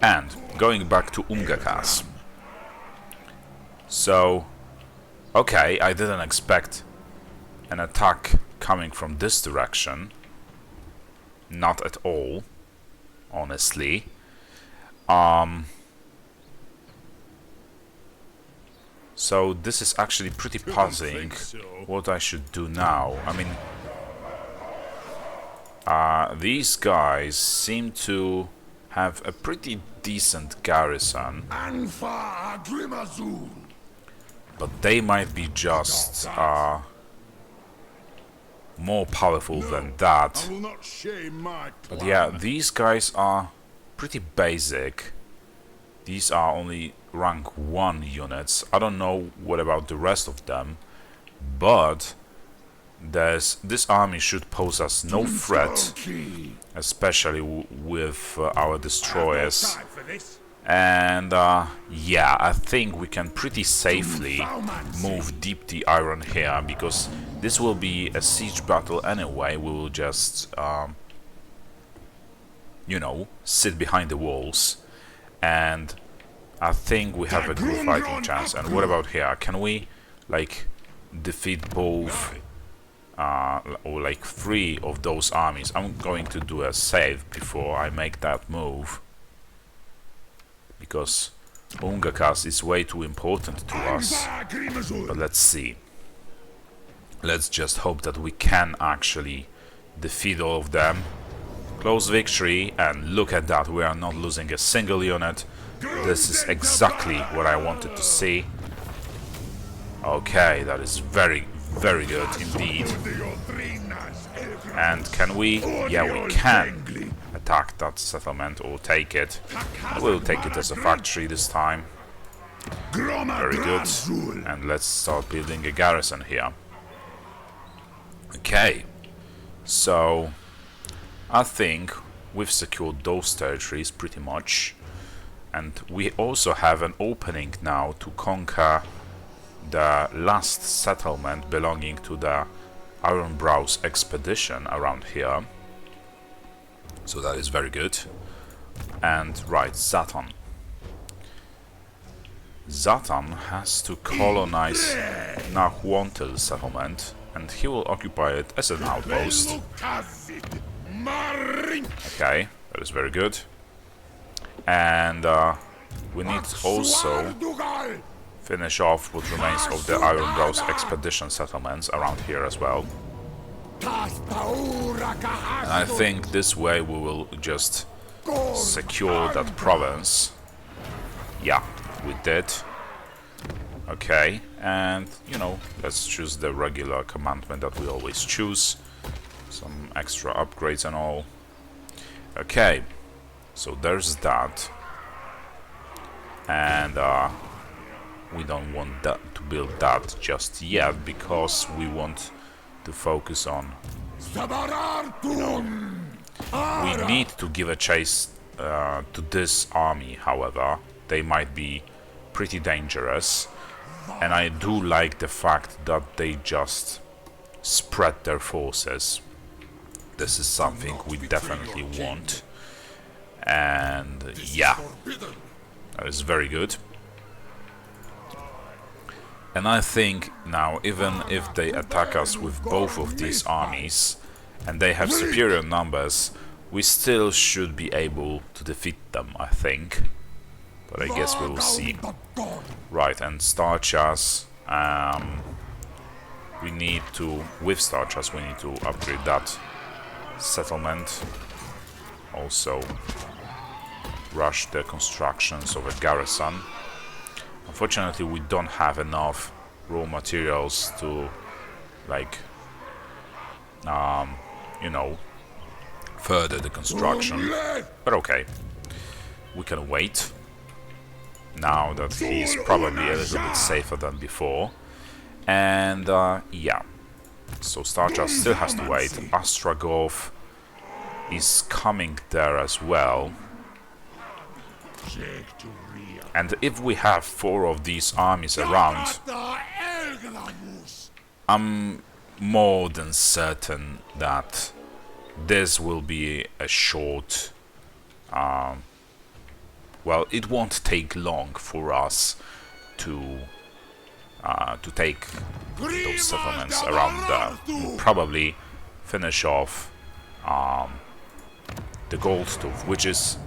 And going back to Umgakas. So, okay, I didn't expect an attack coming from this direction. Not at all, honestly. So this is actually pretty puzzling what I should do now. I mean, these guys seem to have a pretty decent garrison, but they might be just more powerful than that. But yeah, these guys are pretty basic. These are only rank 1 units. I don't know what about the rest of them, but this army should pose us no threat, especially with our destroyers. And yeah, I think we can pretty safely move deep the iron here, because this will be a siege battle anyway. We will just you know, sit behind the walls, and I think we have a good fighting chance. And what about here? Can we like defeat both or like 3 of those armies? I'm going to do a save before I make that move, because Umgakas is way too important to us. But let's see. Let's just hope that we can actually defeat all of them. Close victory, and look at that, we are not losing a single unit. This is exactly what I wanted to see. Okay, that is very, very good indeed. And can we? Yeah, we can. attack that settlement or take it. We'll take it as a factory this time. Very good. And let's start building a garrison here. Okay, so I think we've secured those territories pretty much, and we also have an opening now to conquer the last settlement belonging to the Ironbrow's expedition around here. So that is very good. And right, Zatan. Zatan has to colonize Nahuantel settlement, and he will occupy it as an outpost. Okay, that is very good. And we need also finish off what remains of the Ironbrow's expedition settlements around here as well. And I think this way we will just secure that province. Yeah, we did. Okay, and you know, let's choose the regular commandment that we always choose. Some extra upgrades and all. Okay, so there's that. And we don't want that to build that just yet, because we want to focus on, you know, we need to give a chase to this army. However, they might be pretty dangerous, and I do like the fact that they just spread their forces. This is something we definitely want, and yeah, that is very good. And I think now, even if they attack us with both of these armies, and they have superior numbers, we still should be able to defeat them, I think. But I guess we will see. Right, and Starchas, we need to, with Starchas, we need to upgrade that settlement. Also, rush the constructions of a garrison. Unfortunately, we don't have enough raw materials to, like, you know, further the construction. But okay, we can wait. Now that he's probably a little bit safer than before. And yeah, so Starchas still has to wait. Astragov is coming there as well. And if we have 4 of these armies around, I'm more than certain that this will be a short... well, it won't take long for us to take those settlements around there. We'll probably finish off the Goldtooth, which is,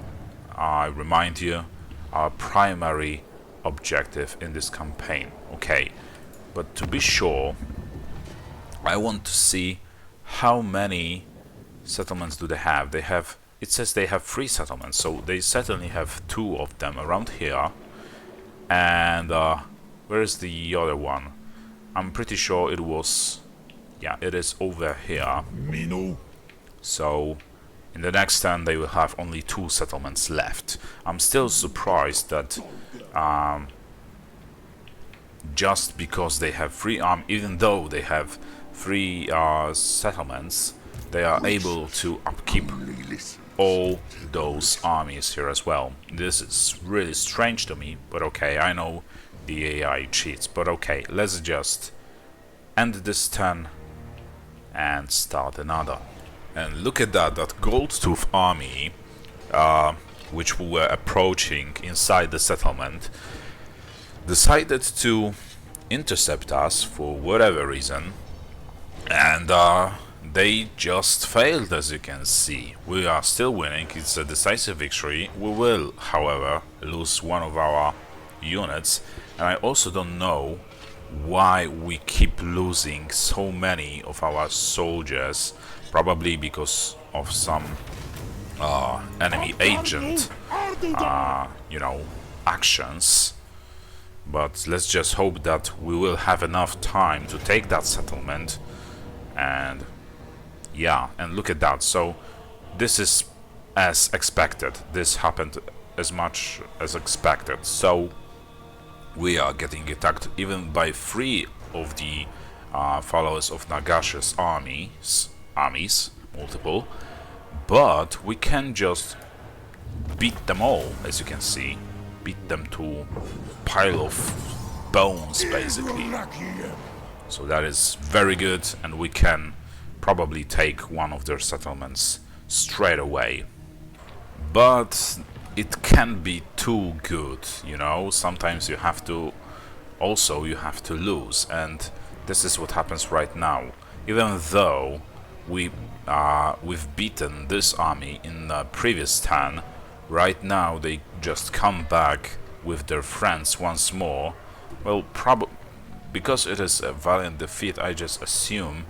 I remind you, our primary objective in this campaign. Okay, but to be sure, I want to see how many settlements do they have. They have, it says they have 3 settlements, so they certainly have 2 of them around here. And where is the other one? I'm pretty sure it was, yeah, it is over here. So in the next turn they will have only 2 settlements left. I'm still surprised that just because they have 3 even though they have 3 settlements, they are able to upkeep all those armies here as well. This is really strange to me, but okay, I know the AI cheats, but okay, let's just end this turn and start another. And look at that, that Goldtooth army, which we were approaching inside the settlement, decided to intercept us for whatever reason, and they just failed, as you can see. We are still winning, it's a decisive victory. We will, however, lose one of our units, and I also don't know why we keep losing so many of our soldiers. Probably because of some enemy agent, you know, actions. But let's just hope that we will have enough time to take that settlement. And yeah, and look at that. So this is as expected. This happened as much as expected. So we are getting attacked even by 3 of the followers of Nagash's armies, multiple. But we can just beat them all, as you can see. Beat them to a pile of bones, basically. So that is very good, and we can probably take one of their settlements straight away. But it can be too good, you know. Sometimes you have to lose, and this is what happens right now. Even though we've beaten this army in the previous turn, right now they just come back with their friends once more. Well, because it is a valiant defeat, I just assume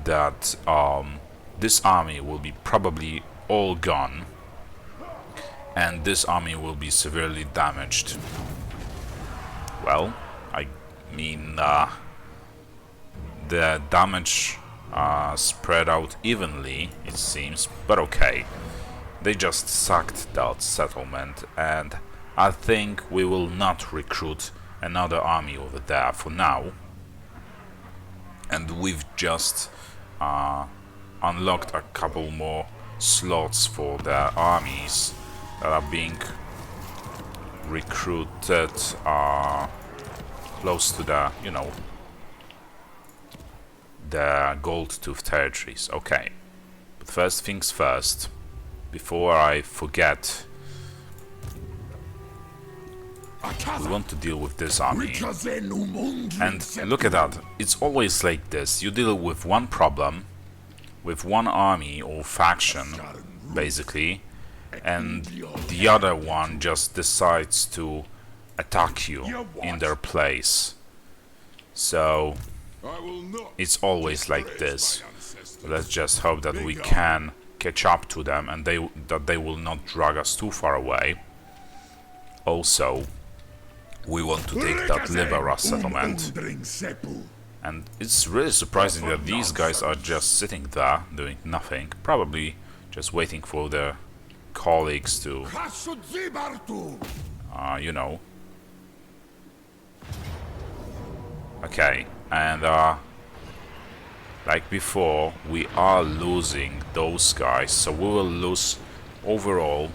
that this army will be probably all gone, and this army will be severely damaged. Well, I mean, the damage spread out evenly, it seems, but okay. They just sacked that settlement, and I think we will not recruit another army over there for now. And we've just unlocked a couple more slots for their armies that are being recruited close to the, you know, the gold tooth territories. Okay, but first things first, before I forget, we want to deal with this army. And look at that, it's always like this. You deal with one problem, with one army or faction, basically, and the other one just decides to attack you in their place. So it's always like this. Let's just hope that we can catch up to them, and that they will not drag us too far away. Also, we want to take that Libera settlement. And it's really surprising that these guys are just sitting there doing nothing, probably just waiting for their colleagues to, you know. Okay, and like before, we are losing those guys, so we will lose overall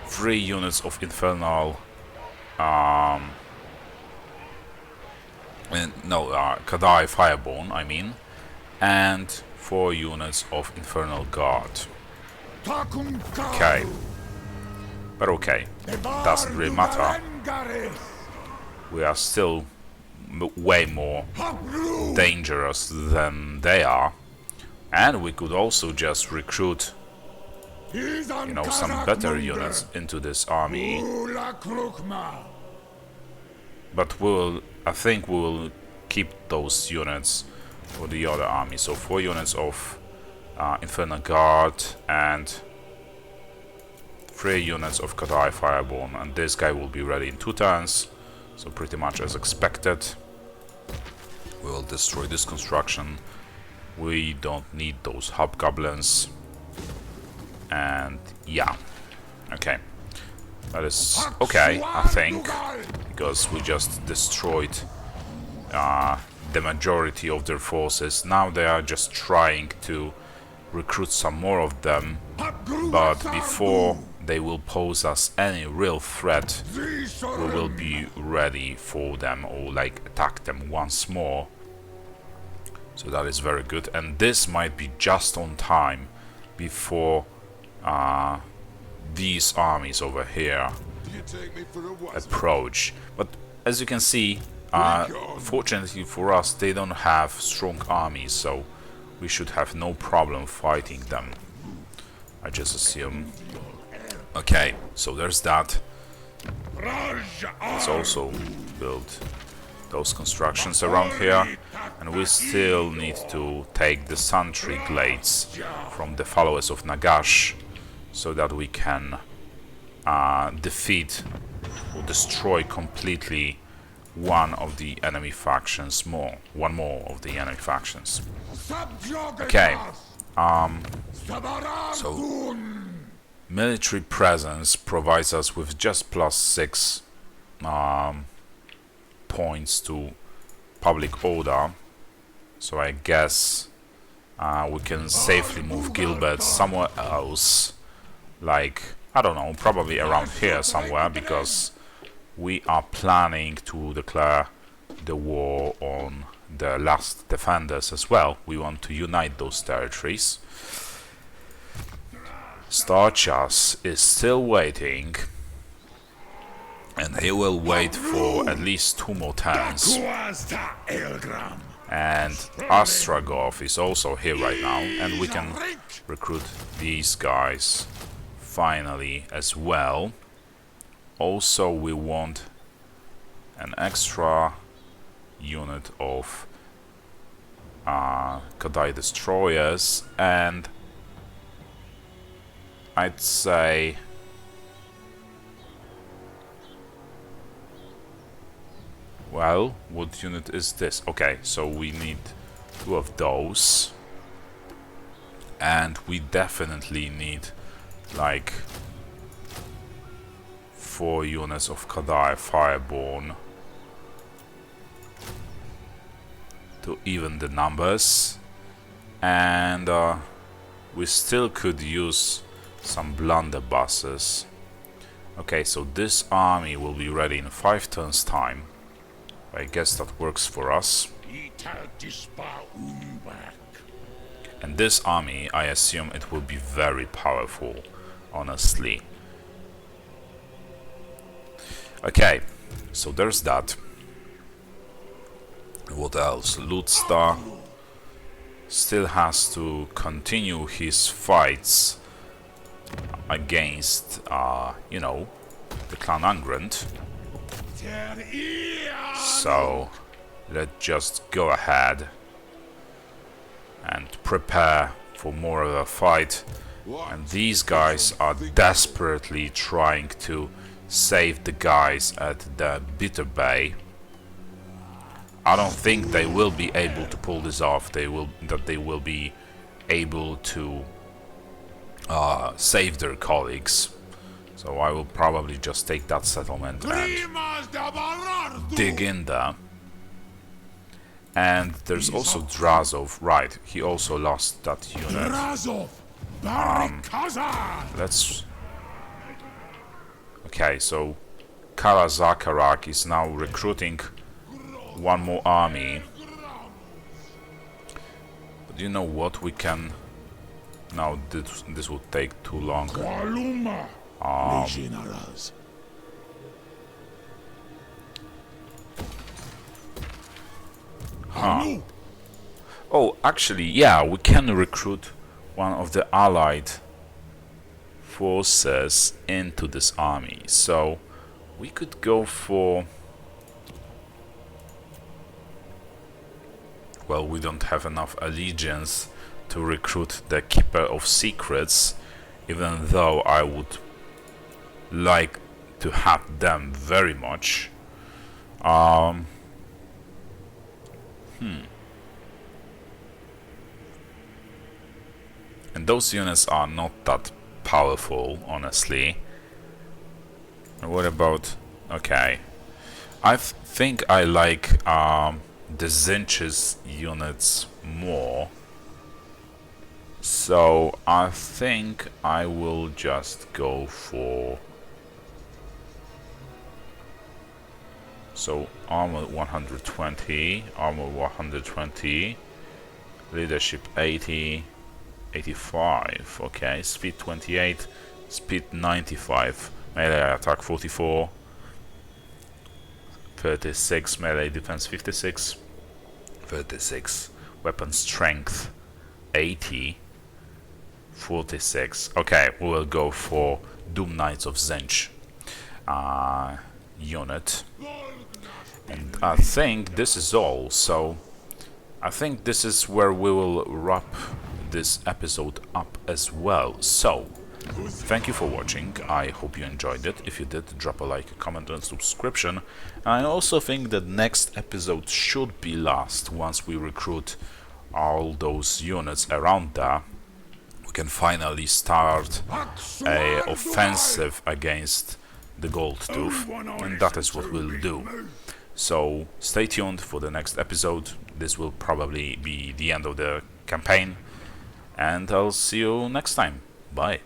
3 units of Infernal Kadai Fireborn, I mean, and 4 units of Infernal Guard. Okay, but okay, doesn't really matter. We are still way more dangerous than they are, and we could also just recruit, you know, some better units into this army. But I think we will keep those units for the other army. So 4 units of Infernal Guard and 3 units of Kadai Fireborn, and this guy will be ready in 2 turns. So pretty much as expected. We will destroy this construction. We don't need those hobgoblins. And yeah, okay, that is okay, I think, because we just destroyed the majority of their forces. Now they are just trying to recruit some more of them, but before they will pose us any real threat, we will be ready for them, or like attack them once more. So that is very good, and this might be just on time before these armies over here approach. But as you can see, fortunately for us, they don't have strong armies, so we should have no problem fighting them, I just assume. Okay, so there's that. Let's also build those constructions around here, and we still need to take the Sentry Glades from the followers of Nagash, so that we can defeat or destroy completely one of the enemy factions one more of the enemy factions. Okay, so military presence provides us with just +6 points to public order, so I guess we can safely move Gilbert somewhere else, like, I don't know, probably around here somewhere, because we are planning to declare the war on the last defenders as well. We want to unite those territories. Starchas is still waiting, and he will wait for at least 2 more turns. And Astragov is also here right now, and we can recruit these guys finally as well. Also, we want an extra unit of Kadai destroyers, and I'd say well, what unit is this? Okay, so we need 2 of those, and we definitely need like 4 units of Kadai Fireborn to even the numbers, and we still could use some blunderbusses. Okay, so this army will be ready in 5 turns time. I guess that works for us. And this army, I assume it will be very powerful, honestly. Okay, so there's that. What else? Ludstar still has to continue his fights against, you know, the Clan Angrand. So let's just go ahead and prepare for more of a fight. And these guys are desperately trying to save the guys at the Bitter Bay. I don't think they will be able to pull this off. They will be able to save their colleagues. So I will probably just take that settlement and dig in there. And there's also Drazov, right, he also lost that unit. Let's... Okay, so Karazakarak is now recruiting 1 more army. But you know what, we can... No, this will take too long. Oh, actually, yeah, we can recruit one of the allied forces into this army. So we could go for... Well, we don't have enough allegiance to recruit the Keeper of Secrets, even though I would like to have them very much. And those units are not that powerful, honestly. What about... Okay. I think I like the Zinch's units more. So I think I will just go for... So armor 120, armor 120, leadership 80, 85, okay, speed 28, speed 95, melee attack 44, 36, melee defense 56, 36, weapon strength 80, 46. Okay, we will go for Doom Knights of Zinch unit. And I think this is all, so I think this is where we will wrap this episode up as well. So, thank you for watching, I hope you enjoyed it. If you did, drop a like, a comment and subscription. I also think that next episode should be last once we recruit all those units around there. we can finally start a offensive against the Gold Tooth, and that is what we'll do. So stay tuned for the next episode. This will probably be the end of the campaign, and I'll see you next time. Bye.